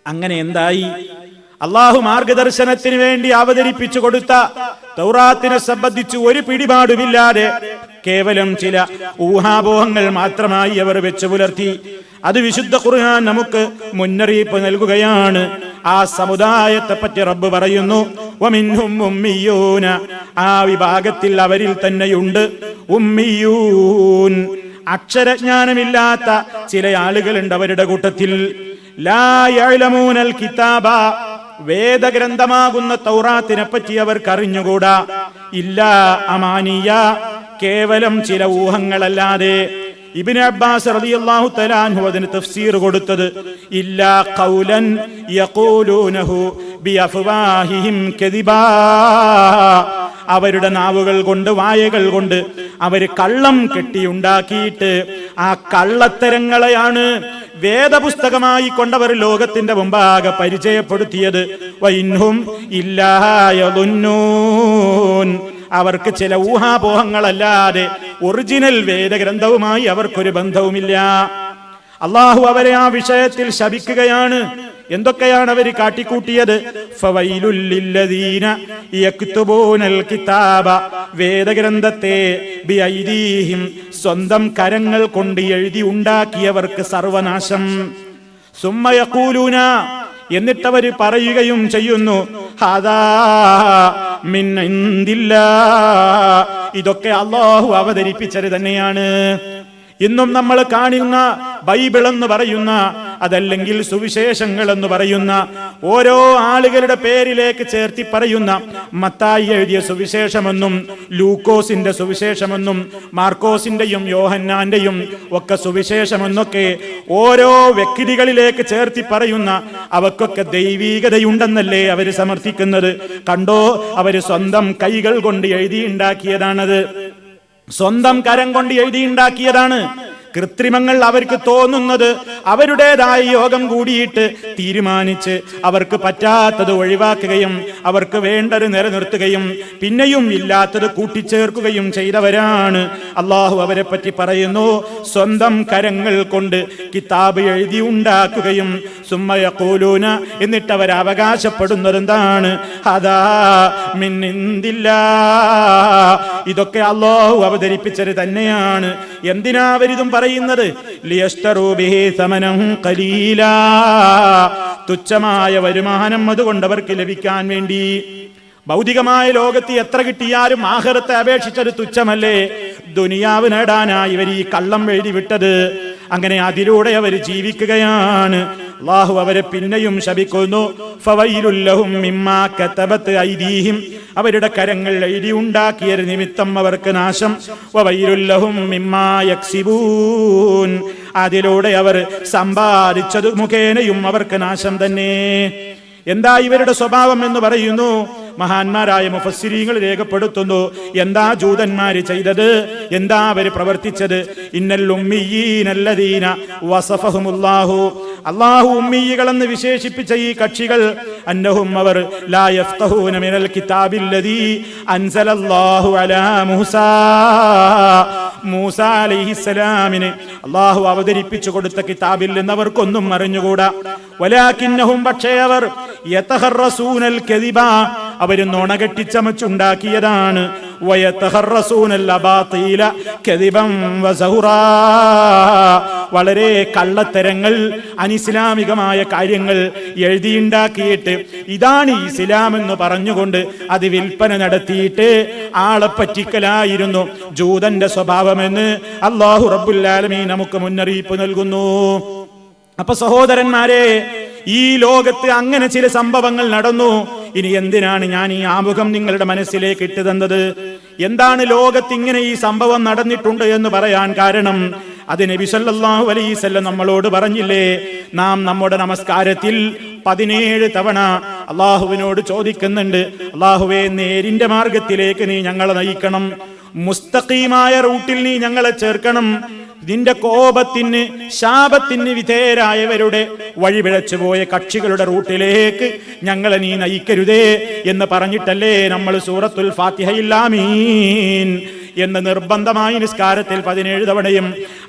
അങ്ങനെ എന്തായി? അള്ളാഹു മാർഗദർശനത്തിന് വേണ്ടി അവതരിപ്പിച്ചു കൊടുത്ത തൗറാത്തിനെ സംബന്ധിച്ച് ഒരു പിടിപാടുമില്ലാതെ കേവലം ചില ഊഹാപോഹങ്ങൾ മാത്രമായി അവർ വെച്ചു പുലർത്തി. അത് വിശുദ്ധ ഖുർആൻ നമുക്ക് മുന്നറിയിപ്പ് നൽകുകയാണ്. ആ സമുദായത്തെ പറ്റി റബ്ബ് പറയുന്നു, വമിൻഹും ഉമ്മിയൂന, ആ വിഭാഗത്തിൽ അവരിൽ തന്നെയുണ്ട് ഉമ്മിയൂൻ, അക്ഷരജ്ഞാനമില്ലാത്ത ചില ആളുകളുണ്ട് അവരുടെ കൂട്ടത്തിൽ. ലാ യഅലമൂനൽ കിതാബ, വേദഗ്രന്ഥമാകുന്ന തൗറാത്തിനെ പറ്റി അവർക്ക് അറിഞ്ഞുകൂടാ. ഇല്ലാ അമാനിയ, കേവലം ചില ഊഹങ്ങളല്ലാതെ. ഇബ്നു അബ്ബാസ് റളിയല്ലാഹു തആല അൻഹു അതിന് തഫ്സീർ കൊടുത്തത് ഇല്ലാ ഖൗലൻ യഖൂലൂനഹു ബിഅഫ്വാഹിഹിം കദിബാ, അവരുടെ നാവുകൾ കൊണ്ട് വായകൾ കൊണ്ട് അവർ കള്ളം കെട്ടിയുണ്ടാക്കിയിട്ട് ആ കള്ളത്തരങ്ങളെയാണ് വേദപുസ്തകമായി കൊണ്ടവർ ലോകത്തിന്റെ മുമ്പാകെ പരിചയപ്പെടുത്തിയത്. വഇൻഹും ഇല്ലാ യദുന്നൂൻ, അവർക്ക് ചില ഊഹാപോഹങ്ങളല്ലാതെ ഒറിജിനൽ വേദഗ്രന്ഥവുമായി അവർക്കൊരു ബന്ധവുമില്ല. അള്ളാഹു അവരെ ആ വിഷയത്തിൽ ശപിക്കുകയാണ്. എന്തൊക്കെയാണ് അവർ കാട്ടിക്കൂട്ടിയത്? ഫവൈലുൽ ലില്ലദീന യക്തുബൂനൽ കിതാബ, വേദഗ്രന്ഥത്തെ ബിഐദീഹിം, സ്വന്തം കരങ്ങൾ കൊണ്ട് എഴുതി ഉണ്ടാക്കിയവർക്ക് സർവനാശം. സുമ്മ യഖൂലൂന, എന്നിട്ടവർ പറയുകയും ചെയ്യുന്നു, ഹാദാ മിൻ ഇൻദില്ലാഹ്, ഇതൊക്കെ അല്ലാഹു അവതരിപ്പിച്ചത് തന്നെയാണ്. ഇന്നും നമ്മൾ കാണുന്ന ബൈബിൾ എന്ന് പറയുന്ന, അതല്ലെങ്കിൽ സുവിശേഷങ്ങൾ എന്ന് പറയുന്ന, ഓരോ ആളുകളുടെ പേരിലേക്ക് ചേർത്തി പറയുന്ന മത്തായി എഴുതിയ സുവിശേഷമെന്നും ലൂക്കോസിന്റെ സുവിശേഷമെന്നും മാർക്കോസിന്റെയും യോഹന്നാന്റെയും ഒക്കെ സുവിശേഷമെന്നൊക്കെ ഓരോ വ്യക്തികളിലേക്ക് ചേർത്തി പറയുന്ന അവക്കൊക്കെ ദൈവീകതയുണ്ടെന്നല്ലേ അവര് സമർത്ഥിക്കുന്നത്? കണ്ടോ, അവര് സ്വന്തം കൈകൾ കൊണ്ട് എഴുതിയുണ്ടാക്കിയതാണത്, സ്വന്തം കരം കൊണ്ട് എഴുതിയുണ്ടാക്കിയതാണ്. കൃത്രിമങ്ങൾ അവർക്ക് തോന്നുന്നത് അവരുടേതായ യോഗം കൂടിയിട്ട് തീരുമാനിച്ച് അവർക്ക് പറ്റാത്തത് ഒഴിവാക്കുകയും അവർക്ക് വേണ്ടത് നിലനിർത്തുകയും പിന്നെയും ഇല്ലാത്തത് കൂട്ടിച്ചേർക്കുകയും ചെയ്തവരാണ്. അള്ളാഹു അവരെ പറ്റി പറയുന്നു, സ്വന്തം കരങ്ങൾ കൊണ്ട് കിതാബ് എഴുതി ഉണ്ടാക്കുകയും സുമ്മ യഖൂലൂന, എന്നിട്ട് അവർ അവകാശപ്പെടുന്നത് എന്താണ്? അതാ മിൻ ഇൻദില്ലാഹ്, ഇതൊക്കെ അള്ളാഹു അവതരിപ്പിച്ചത് തന്നെയാണ്. എന്തിനാ അവരിതും പറയുന്നത്? ലിയശ്തറൂ ബിഹി സമനൻ ഖലീലാ, തുച്ഛമായ വരുമാനം അതുകൊണ്ട് അവർക്ക് ലഭിക്കാൻ വേണ്ടി. ഭൗതികമായ ലോകത്ത് എത്ര കിട്ടിയാലും ആഖിറത്തെ അപേക്ഷിച്ചത് തുച്ഛമല്ലേ? ദുനിയാവ് നേടാനായി ഇവർ ഈ കള്ളം എഴുതി വിട്ടത്. അങ്ങനെ അതിലൂടെ അവർ ജീവിക്കുകയാണ്. അല്ലാഹു അവരെ പിന്നെയും ശപിക്കുന്നു. ഫവൈലുൽ ലഹും മിമ്മാ കതബത് ഐദീഹിം, അവരുടെ കരങ്ങൾ എഴുതി ഉണ്ടാക്കിയ നിമിത്തം അവർക്ക് നാശം. വവൈലുൽ ലഹും മിമ്മാ യക്സിബൂൻ, അതിലൂടെ അവർ സമ്പാദിച്ചത് മുഖേനയും അവർക്ക് നാശം തന്നെ. എന്താ ഇവരുടെ സ്വഭാവം എന്ന് പറയുന്നു? മഹാന്മാരായ മുഫസ്സിരീങ്ങൾ രേഖപ്പെടുത്തുന്നു. എന്താ ജൂതന്മാര് ചെയ്തത്? എന്താ അവര് പ്രവർത്തിച്ചത്? ഇന്നൽ ഉമ്മിയീനല്ലദീന വസഫഹുമുല്ലാഹു, അല്ലാഹു ഉമ്മിയികളെന്ന് വിശേഷിപ്പിച്ച ഈ കക്ഷികൾ, അന്നഹും അവർ, ലാ യഫ്ഖഹൂന മിനൽ കിതാബില്ലദീ അൻസലല്ലാഹു അലാ മൂസാ, മൂസാ അലൈഹിസ്സലാമിന് അല്ലാഹു അവതരിപ്പിച്ചു കൊടുത്ത കിതാബിൽ നിന്ന് അവർക്കൊന്നും അറിഞ്ഞുകൂടാ. വലാകിന്നഹും, പക്ഷേ അവർ, യതഹറസൂനൽ കദിബ, അവര് നുണ കെട്ടിച്ചമച്ചുണ്ടാക്കിയതാണ്. വയതഹറസൂനൽ അബാതീല കദിബൻ വസഹുറാ, വളരെ കള്ളത്തരങ്ങൾ, അനിസ്ലാമികമായ കാര്യങ്ങൾ എഴുതിയുണ്ടാക്കിയിട്ട് ഇതാണ് ഇസ്ലാം എന്ന് പറഞ്ഞുകൊണ്ട് അത് വിൽപ്പന നടത്തിയിട്ട് ആളെ പറ്റിക്കലായിരുന്നു ജൂതന്റെ സ്വഭാവമെന്ന് അല്ലാഹു റബ്ബുൽ ആലമീൻ നമുക്ക് മുന്നറിയിപ്പ് നൽകുന്നു. അപ്പൊ സഹോദരന്മാരെ, ഈ ലോകത്ത് അങ്ങനെ ചില സംഭവങ്ങൾ നടന്നു. ഇനി എന്തിനാണ് ഞാൻ ഈ ആമുഖം നിങ്ങളുടെ മനസ്സിലേക്ക് ഇട്ടു തന്നത്? എന്താണ് ലോകത്ത് ഇങ്ങനെ ഈ സംഭവം നടന്നിട്ടുണ്ട് എന്ന് പറയാൻ കാരണം? അത് നബി സല്ലല്ലാഹു അലൈഹി വസല്ലം നമ്മളോട് പറഞ്ഞില്ലേ? നാം നമ്മുടെ നമസ്കാരത്തിൽ 17 തവണ അള്ളാഹുവിനോട് ചോദിക്കുന്നുണ്ട്, അള്ളാഹുവേ, നേരിന്റെ മാർഗത്തിലേക്ക് നീ ഞങ്ങളെ നയിക്കണം, മുസ്തഖീമായ റൂട്ടിൽ നീ ഞങ്ങളെ ചേർക്കണം, നിന്റെ കോപത്തിന് ശാപത്തിന് വിധേയരായവരുടെ വഴിപിഴച്ചുപോയ കക്ഷികളുടെ റൂട്ടിലേക്ക് ഞങ്ങളെ നീ നയിക്കരുതേ എന്ന് പറഞ്ഞിട്ടല്ലേ നമ്മൾ സൂറത്തുൽ ഫാത്തിഹയിൽ ആമീൻ എന്ന് നിർബന്ധമായി നിസ്കാരത്തിൽ 17 തവണയും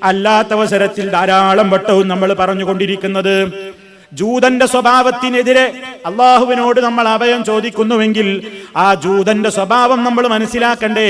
അല്ലാത്ത അവസരത്തിൽ ധാരാളം വട്ടവും നമ്മൾ പറഞ്ഞുകൊണ്ടിരിക്കുന്നത്. ജൂതന്റെ സ്വഭാവത്തിനെതിരെ അള്ളാഹുവിനോട് നമ്മൾ അഭയം ചോദിക്കുന്നുവെങ്കിൽ ആ ജൂതന്റെ സ്വഭാവം നമ്മൾ മനസ്സിലാക്കണ്ടേ?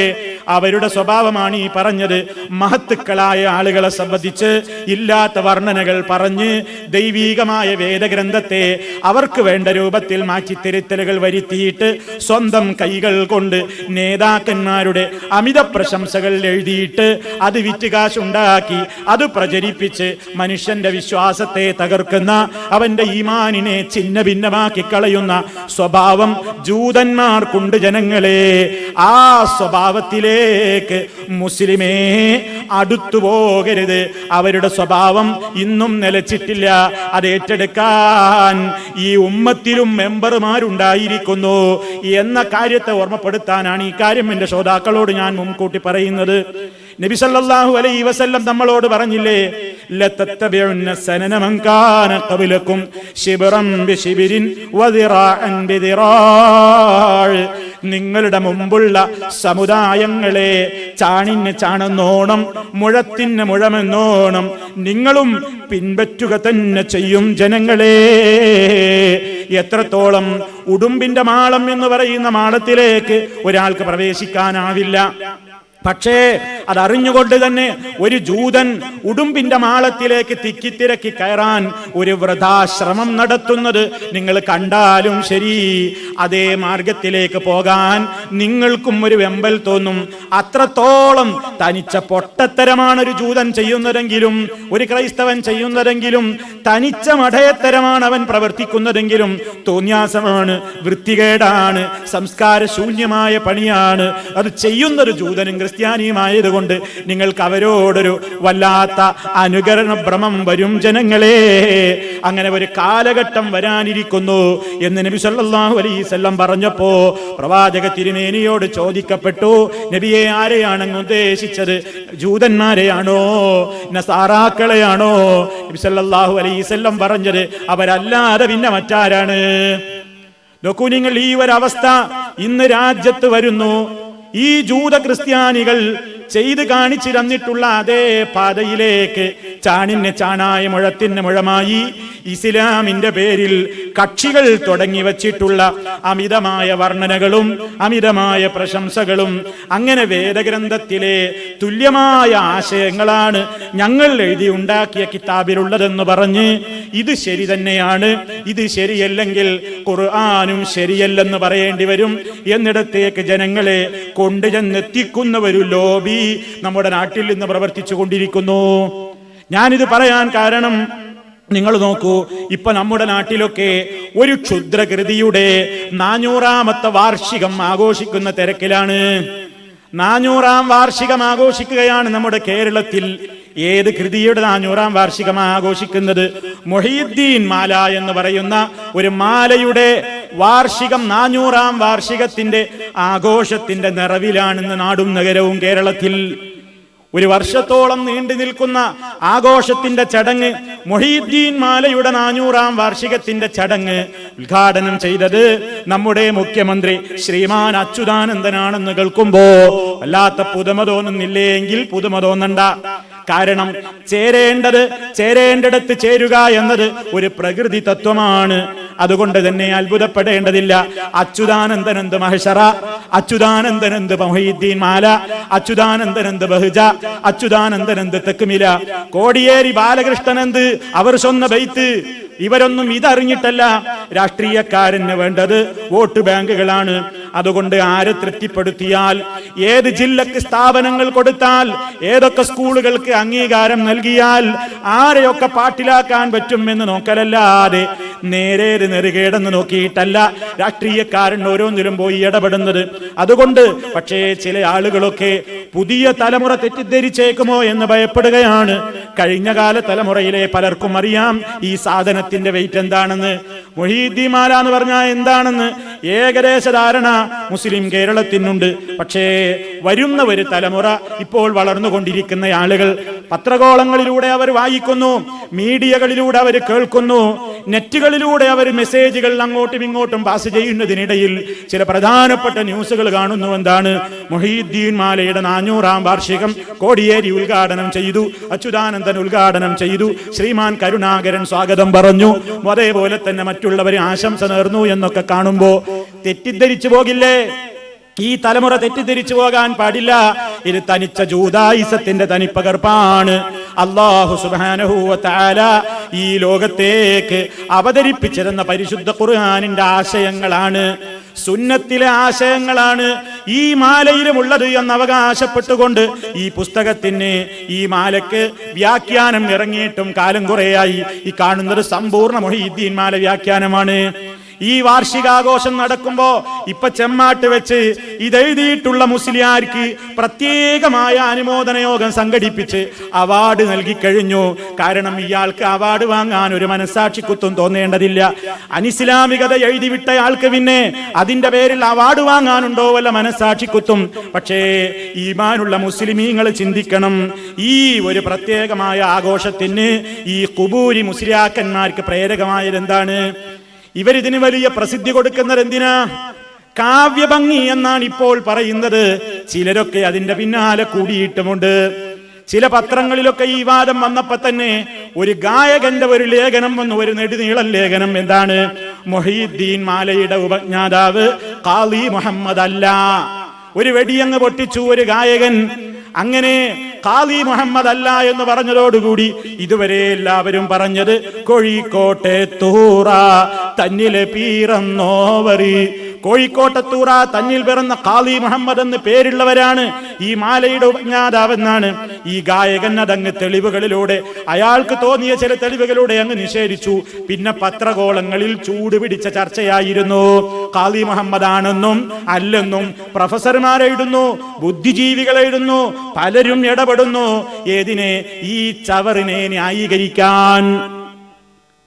അവരുടെ സ്വഭാവമാണ് ഈ പറഞ്ഞത്. മഹത്തുക്കളായ ആളുകളെ സംബന്ധിച്ച് ഇല്ലാത്ത വർണ്ണനകൾ പറഞ്ഞ് ദൈവീകമായ വേദഗ്രന്ഥത്തെ അവർക്ക് വേണ്ട രൂപത്തിൽ മാറ്റിത്തിരുത്തലുകൾ വരുത്തിയിട്ട് സ്വന്തം കൈകൾ കൊണ്ട് നേതാക്കന്മാരുടെ അമിത പ്രശംസകൾ എഴുതിയിട്ട് അത് വിറ്റുകാശുണ്ടാക്കി അത് പ്രചരിപ്പിച്ച് മനുഷ്യന്റെ വിശ്വാസത്തെ തകർക്കുന്ന, അവന്റെ ഈമാനിനെ ഛിന്ന ഭിന്നമാക്കി കളയുന്ന സ്വഭാവം ജൂതന്മാർക്കുണ്ട് ജനങ്ങളെ. ആ സ്വഭാവത്തിലേക്ക് മുസ്ലിമേ അടുത്തു പോകരുത്. അവരുടെ സ്വഭാവം ഇന്നും നിലച്ചിട്ടില്ല. അത് ഏറ്റെടുക്കാൻ ഈ ഉമ്മത്തിലും മെമ്പർമാരുണ്ടായിരിക്കുന്നു എന്ന കാര്യത്തെ ഓർമ്മപ്പെടുത്താനാണ് ഈ കാര്യം എന്റെ ശ്രോതാക്കളോട് ഞാൻ മുൻകൂട്ടി പറയുന്നത്. നബി സല്ലല്ലാഹു അലൈഹി വസല്ലം നമ്മളോട് പറഞ്ഞില്ലേ, ലതത്തബിഉന്ന സനന മൻ കാന ഖബലകും ശിബ്റൻ ബിശിബ്രിൻ വദിറാഅൻ ബിദിറാഅ്, നിങ്ങളുടെ മുമ്പുള്ള സമുദായങ്ങളെ ചാണിന് ചാണെന്നോണം മുഴത്തിന് മുഴമെന്നോണം നിങ്ങളും പിൻപറ്റുക തന്നെ ചെയ്യും ജനങ്ങളെ. എത്രത്തോളം? ഉടുമ്പിന്റെ മാളം എന്ന് പറയുന്ന മാളത്തിലേക്ക് ഒരാൾക്ക് പ്രവേശിക്കാനാവില്ല. പക്ഷേ അതറിഞ്ഞുകൊണ്ട് തന്നെ ഒരു ജൂതൻ ഉടുമ്പിന്റെ മാളത്തിലേക്ക് തിക്കിത്തിരക്കി കയറാൻ ഒരു വൃഥാശ്രമം നടത്തുന്നത് നിങ്ങൾ കണ്ടാലും ശരി, അതേ മാർഗത്തിലേക്ക് പോകാൻ നിങ്ങൾക്കും ഒരു വെമ്പൽ തോന്നും. അത്രത്തോളം തനിച്ച പൊട്ടത്തരമാണ് ഒരു ജൂതൻ ചെയ്യുന്നതെങ്കിലും, ഒരു ക്രൈസ്തവൻ ചെയ്യുന്നതെങ്കിലും, തനിച്ച മഠയത്തരമാണ് അവൻ പ്രവർത്തിക്കുന്നതെങ്കിലും, തോന്യാസമാണ്, വൃത്തികേടാണ്, സംസ്കാരശൂന്യമായ പണിയാണ് അത് ചെയ്യുന്നൊരു ജൂതനും ക്രിസ്ത്യാനിയുമായതുകൊണ്ട് നിങ്ങൾക്ക് അവരോടൊരു വല്ലാത്ത അനുകരണ ഭ്രമം വരും ജനങ്ങളെ. അങ്ങനെ ഒരു കാലഘട്ടം വരാനിരിക്കുന്നു എന്ന് നബി സല്ലല്ലാഹു അലൈഹി വസല്ലം പറഞ്ഞപ്പോ പ്രവാചക തിരുമേനിയോട് ചോദിക്കപ്പെട്ടു, നബിയെ, ആരെയാണ് അങ്ങ് ഉദ്ദേശിച്ചത്? ജൂതന്മാരെയാണോ നസാറാക്കളെയാണോ? നബി സല്ലല്ലാഹു അലൈഹി വസല്ലം പറഞ്ഞത് അവരല്ലാതെ പിന്നെ മറ്റാരാണ്? നോക്കൂ നിങ്ങൾ, ഈ ഒരവസ്ഥ ഇന്ന് രാജ്യത്ത് വരുന്നു. ഈ ജൂത ക്രിസ്ത്യാനികൾ ചെയ്ത് കാണിച്ചു തന്നിട്ടുള്ള അതേ പാതയിലേക്ക് ചാണിന് ചാണായ മുഴത്തിന് മുഴമായി ഇസ്ലാമിന്റെ പേരിൽ കക്ഷികൾ തുടങ്ങി വച്ചിട്ടുള്ള അമിതമായ വർണ്ണനകളും അമിതമായ പ്രശംസകളും, അങ്ങനെ വേദഗ്രന്ഥത്തിലെ തുല്യമായ ആശയങ്ങളാണ് ഞങ്ങൾ എഴുതി ഉണ്ടാക്കിയ കിതാബിലുള്ളതെന്ന് പറഞ്ഞ് ഇത് ശരി തന്നെയാണ്, ഇത് ശരിയല്ലെങ്കിൽ ഖുർആനും ശരിയല്ലെന്ന് പറയേണ്ടി വരും എന്നിടത്തേക്ക് ജനങ്ങളെ കൊണ്ടുചെന്നെത്തിക്കുന്ന ഒരു ലോബി നമ്മുടെ നാട്ടിൽ നിന്ന് പ്രവർത്തിച്ചു കൊണ്ടിരിക്കുന്നു. ഞാനിത് പറയാൻ കാരണം, നിങ്ങൾ നോക്കൂ, ഇപ്പൊ നമ്മുടെ നാട്ടിലൊക്കെ ഒരു ക്ഷുദ്രകൃതിയുടെ 400ാമത്തെ വാർഷികം ആഘോഷിക്കുന്ന തിരക്കിലാണ്. 400ാം വാർഷികം ആഘോഷിക്കുകയാണ് നമ്മുടെ കേരളത്തിൽ. ഏത് കൃതിയുടെ 400ാം വാർഷികമാണ് ആഘോഷിക്കുന്നത്? മുഹീദ്ദീൻ മാല എന്ന് പറയുന്ന ഒരു മാലയുടെ വാർഷികം 400-ാം വാർഷികത്തിന്റെ ആഘോഷത്തിന്റെ നിറവിലാണെന്ന് നാടും നഗരവും കേരളത്തിൽ. ഒരു വർഷത്തോളം നീണ്ടു നിൽക്കുന്ന ആഘോഷത്തിന്റെ ചടങ്ങ്, മുഹീദ്ദീൻ മാലയുടെ 400-ാം വാർഷികത്തിന്റെ ചടങ്ങ് ഉദ്ഘാടനം ചെയ്തത് നമ്മുടെ മുഖ്യമന്ത്രി ശ്രീമാൻ അച്യുതാനന്ദനാണെന്ന് കേൾക്കുമ്പോ വല്ലാത്ത പുതുമ തോന്നുന്നില്ലേ? എങ്കിൽ പുതുമ തോന്നണ്ട. കാരണം ചേരേണ്ടിടത്ത് ചേരുക എന്നത് ഒരു പ്രകൃതി തത്വമാണ്. അതുകൊണ്ട് തന്നെ അത്ഭുതപ്പെടേണ്ടതില്ല. അച്യുതാനന്ദനന്ത് മഹ്ശറ, അച്യുതാനന്ദനന്ത് മുഹീദ്ദീൻ മാല, അച്യുതാനന്ദനന്ത് ബഹ്ജ, അച്യുതാനന്ദനന്ത് തെക്കുമില, കോടിയേരി ബാലകൃഷ്ണനന്ത് അവർ സ്വന്ന ബൈത്ത്. ഇവരൊന്നും ഇതറിഞ്ഞിട്ടല്ല. രാഷ്ട്രീയക്കാരന് വേണ്ടത് വോട്ട് ബാങ്കുകളാണ്. അതുകൊണ്ട് ആരെ തൃപ്തിപ്പെടുത്തിയാൽ, ഏത് ജില്ലക്ക് സ്ഥാപനങ്ങൾ കൊടുത്താൽ, ഏതൊക്കെ സ്കൂളുകൾക്ക് അംഗീകാരം നൽകിയാൽ ആരെയൊക്കെ പാട്ടിലാക്കാൻ പറ്റും എന്ന് നോക്കലല്ലാതെ നേരേത് നെറുകേടെന്ന് നോക്കിയിട്ടല്ല രാഷ്ട്രീയക്കാരൻ ഓരോന്നിലും പോയി ഇടപെടുന്നത്. അതുകൊണ്ട് പക്ഷേ ചില ആളുകളൊക്കെ പുതിയ തലമുറ തെറ്റിദ്ധരിച്ചേക്കുമോ എന്ന് ഭയപ്പെടുകയാണ്. കഴിഞ്ഞകാല തലമുറയിലെ പലർക്കും അറിയാം ഈ സാധനത്തിന്റെ വെയിറ്റ് എന്താണെന്ന്. മുഹീദ്ദീൻ മാല എന്ന് പറഞ്ഞാൽ എന്താണെന്ന് ഏകദേശ ധാരണ മുസ്ലിം കേരളത്തിനുണ്ട്. പക്ഷേ വരുന്ന ഒരു തലമുറ, ഇപ്പോൾ വളർന്നുകൊണ്ടിരിക്കുന്ന ആളുകൾ പത്രകോളങ്ങളിലൂടെ അവർ വായിക്കുന്നു, മീഡിയകളിലൂടെ അവർ കേൾക്കുന്നു, നെറ്റുകളിലൂടെ അവർ മെസ്സേജുകൾ അങ്ങോട്ടും ഇങ്ങോട്ടും പാസ് ചെയ്യുന്നതിനിടയിൽ ചില പ്രധാനപ്പെട്ട ന്യൂസുകൾ കാണുന്നു. എന്താണ്? മുഹീദ്ദീൻ മാലയുടെ 400-ാം വാർഷികം കോടിയേരി ഉദ്ഘാടനം ചെയ്തു, അച്യുതാനന്ദൻ ഉദ്ഘാടനം ചെയ്തു, ശ്രീമാൻ കരുണാകരൻ സ്വാഗതം പറഞ്ഞു, അതേപോലെ തന്നെ മറ്റുള്ളവരെ ആശംസ നേർന്നു എന്നൊക്കെ കാണുമ്പോ തെറ്റിദ്ധരിച്ചു പോകില്ലേ? ഈ തലമുറ തെറ്റിദ്ധരിച്ചു പോകാൻ പാടില്ല. ഇത് തനിച്ച ജൂദായിസത്തിന്റെ തനിപ്പകർപ്പാണ്. അല്ലാഹു സുബ്ഹാനഹു വ തആല ഈ ലോകത്തേക്ക് അവതരിപ്പിച്ചിരുന്ന പരിശുദ്ധ ഖുർആനിന്റെ ആശയങ്ങളാണ്, സുന്നത്തിലെ ആശയങ്ങളാണ് ഈ മാലയിലുമുള്ളത് എന്ന് അവകാശപ്പെട്ടുകൊണ്ട് ഈ പുസ്തകത്തിന്, ഈ മാലയ്ക്ക് വ്യാഖ്യാനം ഇറങ്ങിയിട്ടും കാലം കുറേയായി. ഈ കാണുന്നത് സമ്പൂർണ്ണ മുഹീദ്ദീൻ മാല വ്യാഖ്യാനമാണ്. ഈ വാർഷികാഘോഷം നടക്കുമ്പോ ഇപ്പൊ ചെമ്മാട്ട് വെച്ച് ഇതെഴുതിയിട്ടുള്ള മുസ്ലിയാർക്ക് പ്രത്യേകമായ അനുമോദന യോഗം സംഘടിപ്പിച്ച് അവാർഡ് നൽകിക്കഴിഞ്ഞു. കാരണം ഇയാൾക്ക് അവാർഡ് വാങ്ങാൻ ഒരു മനസ്സാക്ഷിക്കുത്തും തോന്നേണ്ടതില്ല. അനിസ്ലാമികത എഴുതിവിട്ടയാൾക്ക് പിന്നെ അതിന്റെ പേരിൽ അവാർഡ് വാങ്ങാനുണ്ടോ വല്ല മനസ്സാക്ഷിക്കുത്തും? പക്ഷേ ഈമാനുള്ള മുസ്ലിമീങ്ങൾ ചിന്തിക്കണം, ഈ ഒരു പ്രത്യേകമായ ആഘോഷത്തിന് ഈ ഖുബൂരി മുസ്ലിയാക്കന്മാർക്ക് പ്രേരകമായത് എന്താണ്? ഇവരിതിന് വലിയ പ്രസിദ്ധി കൊടുക്കുന്നത് എന്തിനാ? കാവ്യഭംഗി എന്നാണ് ഇപ്പോൾ പറയുന്നത്. ചിലരൊക്കെ അതിന്റെ പിന്നാലെ കൂടിയിട്ടുമുണ്ട്. ചില പത്രങ്ങളിലൊക്കെ ഈ വാദം വന്നപ്പോ തന്നെ ഒരു ഗായകന്റെ ഒരു ലേഖനം വന്നു, ഒരു നെടുനീളൻ ലേഖനം. എന്താണ്? മുഹീദ്ദീൻ മാലയുടെ ഉപജ്ഞാതാവ് ഖാളി മുഹമ്മദ് അല്ല. ഒരു വെടിയങ്ങ് പൊട്ടിച്ചു ഒരു ഗായകൻ. അങ്ങനെ ഖാളി മുഹമ്മദ് അല്ല എന്ന് പറഞ്ഞതോടുകൂടി ഇതുവരെ എല്ലാവരും പറഞ്ഞത് കോഴിക്കോട്ടെ തൂറ തന്നിലെ പീറന്നോവറി, കോഴിക്കോട്ടത്തൂറ തന്നിൽ പിറന്ന ഖാളി മുഹമ്മദ് എന്ന് പേരുള്ളവരാണ് ഈ മാലയുടെ ഉപജ്ഞാതാവെന്നാണ്. ഈ ഗായകൻ അതങ്ങ് തെളിവുകളിലൂടെ, അയാൾക്ക് തോന്നിയ ചില തെളിവുകളിലൂടെ അങ്ങ് നിഷേധിച്ചു. പിന്നെ പത്രകോളങ്ങളിൽ ചൂട് പിടിച്ച ചർച്ചയായിരുന്നു. ഖാളി മുഹമ്മദ് ആണെന്നും അല്ലെന്നും പ്രൊഫസർമാർ എഴുതുന്നു, ബുദ്ധിജീവികൾ എഴുതുന്നു, പലരും ഇടപെടുന്നു. ഏതിനെ? ഈ ചവറിനെ ന്യായീകരിക്കാൻ.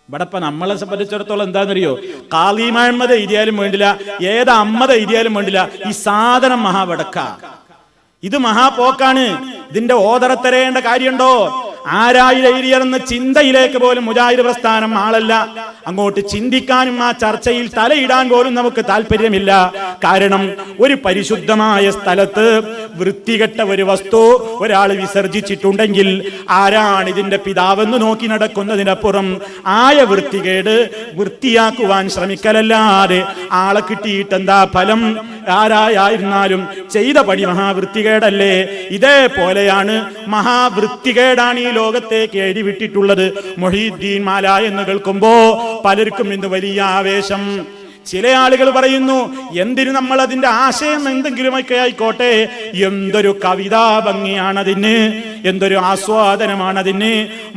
ഇവിടെപ്പ നമ്മളെ സംബന്ധിച്ചിടത്തോളം എന്താണെന്നറിയോ? ഖാളി മുഹമ്മദ് എഴുതിയാലും വേണ്ടില്ല, ഏത് അമ്മദ് എഴുതിയാലും വേണ്ടില്ല, ഈ സാധനം മഹാവടക്ക, ഇത് മഹാപോക്കാണ്. ഇതിന്റെ ഓതറത്തരേണ്ട കാര്യമുണ്ടോ? ആരായി എഴുതിയെന്ന ചിന്തയിലേക്ക് പോലും മുജാഹിദ് പ്രസ്ഥാനം ആളല്ല. അങ്ങോട്ട് ചിന്തിക്കാനും ആ ചർച്ചയിൽ തലയിടാൻ പോലും നമുക്ക് താല്പര്യമില്ല. കാരണം ഒരു പരിശുദ്ധമായ സ്ഥലത്ത് വൃത്തികെട്ട ഒരു വസ്തു ഒരാൾ വിസർജിച്ചിട്ടുണ്ടെങ്കിൽ ആരാണ് ഇതിന്റെ പിതാവെന്ന് നോക്കി നടക്കുന്നതിനപ്പുറം ആയ വൃത്തികേട് വൃത്തിയാക്കുവാൻ ശ്രമിക്കലല്ലാതെ ആളെ കിട്ടിയിട്ടെന്താ ഫലം? ആരായിരുന്നാലും ചെയ്ത പണി മഹാവൃത്തികേടല്ലേ? ഇതേപോലെയാണ്, മഹാവൃത്തികേടാണ് ഈ ലോകത്തേക്ക് എഴുതിവിട്ടിട്ടുള്ളത് മുഹീദ്ദീൻ മാല എന്ന് കേൾക്കുമ്പോ പലർക്കും ഇന്ന് വലിയ ആവേശം. ചില ആളുകൾ പറയുന്നു, എന്തിനു നമ്മൾ അതിന്റെ ആശയം എന്തെങ്കിലുമൊക്കെ ആയിക്കോട്ടെ, എന്തൊരു കവിതാ ഭംഗിയാണതിന്, എന്തൊരു ആസ്വാദനമാണതിന്.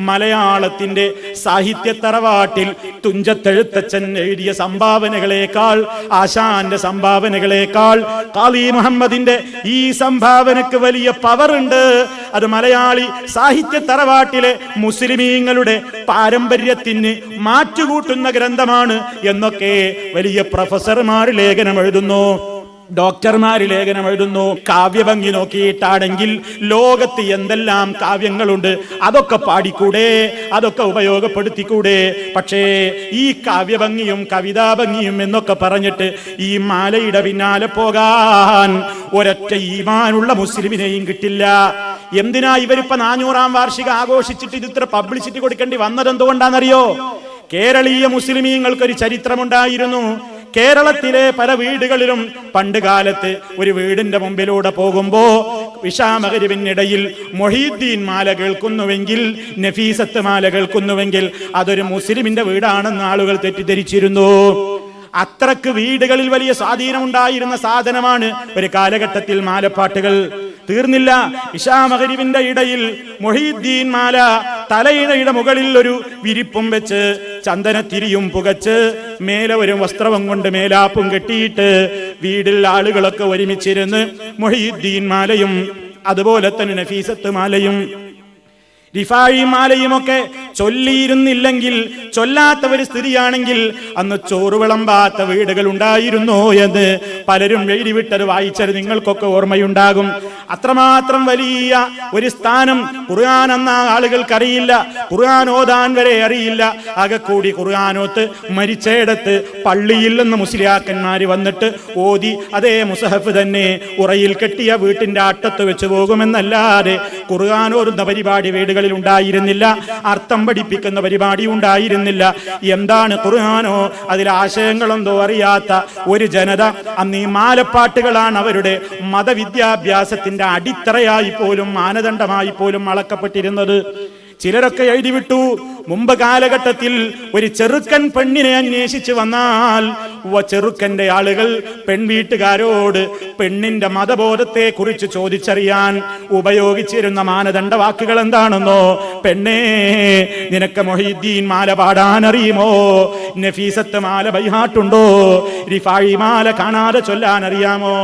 മലയാളത്തിന്റെ സാഹിത്യ തറവാട്ടിൽ തുഞ്ചത്തെഴുത്തച്ഛൻ എഴുതിയ സംഭാവനകളേക്കാൾ, ആശാന്റെ സംഭാവനകളേക്കാൾ ഖാളി മുഹമ്മദിന്റെ ഈ സംഭാവനക്ക് വലിയ പവറുണ്ട്. അത് മലയാളി സാഹിത്യ തറവാട്ടിലെ മുസ്ലിമീങ്ങളുടെ പാരമ്പര്യത്തിന് മാറ്റുകൂട്ടുന്ന ഗ്രന്ഥമാണ് എന്നൊക്കെ വലിയ പ്രൊഫസർമാർ ലേഖനം എഴുതുന്നു, ഡോക്ടർമാര് ലേഖനം എഴുതുന്നു. കാവ്യഭംഗി നോക്കിയിട്ടാണെങ്കിൽ ലോകത്ത് എന്തെല്ലാം കാവ്യങ്ങളുണ്ട്, അതൊക്കെ പാടിക്കൂടെ, അതൊക്കെ ഉപയോഗപ്പെടുത്തിക്കൂടെ? പക്ഷേ ഈ കാവ്യഭംഗിയും കവിതാഭംഗിയും എന്നൊക്കെ പറഞ്ഞിട്ട് ഈ മാലയുടെ പിന്നാലെ പോകാൻ ഒരൊറ്റ ഈമാനുള്ള മുസ്ലിമിനെയും കിട്ടില്ല. എന്തിനാ ഇവരിപ്പോ 400-ാം വാർഷികം ആഘോഷിച്ചിട്ട് ഇത് ഇത്ര പബ്ലിസിറ്റി കൊടുക്കേണ്ടി വന്നത് എന്തുകൊണ്ടാണെന്നറിയോ? കേരളീയ മുസ്ലിമീങ്ങൾക്കൊരു ചരിത്രമുണ്ടായിരുന്നു. കേരളത്തിലെ പല വീടുകളിലും പണ്ട് കാലത്ത് ഒരു വീടിന്റെ മുമ്പിലൂടെ പോകുമ്പോ ഇശാമഗ്രിബിനിടയിൽ മൊഹീദ്ദീൻ മാല കേൾക്കുന്നുവെങ്കിൽ, നഫീസത്ത് മാല കേൾക്കുന്നുവെങ്കിൽ അതൊരു മുസ്ലിമിന്റെ വീടാണെന്ന് ആളുകൾ തെറ്റിദ്ധരിച്ചിരുന്നു. അത്രക്ക് വീടുകളിൽ വലിയ സ്വാധീനമുണ്ടായിരുന്ന സാധനമാണ് ഒരു കാലഘട്ടത്തിൽ മാലപ്പാട്ടുകൾ. തീർന്നില്ല, ഇശാമഗ്രിബിന്റെ ഇടയിൽ മൊഹീദ്ദീൻ മാല തലയിണയുടെ മുകളിൽ ഒരു വിരിപ്പും വെച്ച് ചന്ദനത്തിരിയും പുകച്ച് മേലെ ഒരു വസ്ത്രവും കൊണ്ട് മേലാപ്പും കെട്ടിയിട്ട് വീട്ടിൽ ആളുകളൊക്കെ ഒരുമിച്ചിരുന്ന് മൊഹീദ്ദീൻ മാലയും അതുപോലെ തന്നെ നഫീസത്ത് മാലയും റിഫായി മാലയുമൊക്കെ ചൊല്ലിയിരുന്നില്ലെങ്കിൽ, ചൊല്ലാത്ത ഒരു സ്ഥിതിയാണെങ്കിൽ അന്ന് ചോറ് വിളമ്പാത്ത വീടുകൾ ഉണ്ടായിരുന്നു എന്ന് പലരും എഴുതിവിട്ടത് വായിച്ചത് നിങ്ങൾക്കൊക്കെ ഓർമ്മയുണ്ടാകും. അത്രമാത്രം വലിയ ഒരു സ്ഥാനം ഖുർആൻ എന്ന ആളുകൾക്കറിയില്ല, ഖുർആൻ ഓതാൻ വരെ അറിയില്ല. ആകെ കൂടി ഖുർആനോത്ത് മരിച്ചയിടത്ത് പള്ളിയിൽ നിന്ന് മുസ്ലിയാക്കന്മാര് വന്നിട്ട് ഓതി അതേ മുസഹഫ് തന്നെ ഉറയിൽ കെട്ടിയ വീട്ടിന്റെ അട്ടത്ത് വെച്ച് പോകുമെന്നല്ലാതെ ഖുർആൻ ഓതുന്ന പരിപാടി വീടുകൾ ഉണ്ടായിരുന്നില്ല, അർത്ഥം പഠിപ്പിക്കുന്ന പരിപാടി ഉണ്ടായിരുന്നില്ല. എന്താണ് ഖുർആനോ അതിലെ ആശയങ്ങളെന്തോ അറിയാത്ത ഒരു ജനത അന്ന് ഈ മാലപ്പാട്ടുകളാണ് അവരുടെ മതവിദ്യാഭ്യാസത്തിന്റെ അടിത്തറയായി പോലും മാനദണ്ഡമായി പോലും അളക്കപ്പെട്ടിരുന്നത്. ചിലരൊക്കെ എഴുതിവിട്ടു, മുമ്പ് കാലഘട്ടത്തിൽ ഒരു ചെറുക്കൻ പെണ്ണിനെ അന്വേഷിച്ച് വന്നാൽ ചെറുക്കന്റെ ആളുകൾ പെൺവീട്ടുകാരോട് പെണ്ണിന്റെ മതബോധത്തെ കുറിച്ച് ചോദിച്ചറിയാൻ ഉപയോഗിച്ചിരുന്ന മാനദണ്ഡ വാക്കുകൾ എന്താണെന്നോ? പെണ്ണേ, നിനക്ക് മൊഹീദ്ദീൻ മാല പാടാൻ അറിയുമോ? നഫീസത്ത് മാല ബൈഹാട്ടുണ്ടോ? റിഫായി മാല കാണാതെ ചൊല്ലാൻ അറിയാമോ?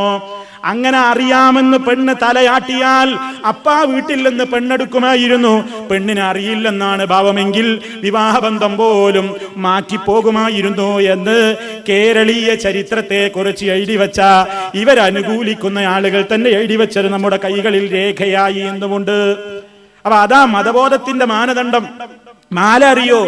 അങ്ങനെ അറിയാമെന്ന് പെണ്ണ് തലയാട്ടിയാൽ അപ്പാ വീട്ടിൽ നിന്ന് പെണ്ണെടുക്കുമായിരുന്നു. പെണ്ണിനെ അറിയില്ലെന്നാണ് ഭാവമെങ്കിൽ വിവാഹബന്ധം പോലും മാറ്റിപ്പോകുമായിരുന്നു എന്ന് കേരളീയ ചരിത്രത്തെ കുറിച്ച് എഴുതി വെച്ച ഇവരനുകൂലിക്കുന്ന ആളുകൾ തന്നെ എഴുതി വെച്ചത് നമ്മുടെ കൈകളിൽ രേഖയായി എന്നുമുണ്ട്. അപ്പൊ അതാ മതബോധത്തിന്റെ മാനദണ്ഡം. മാല അറിയോ?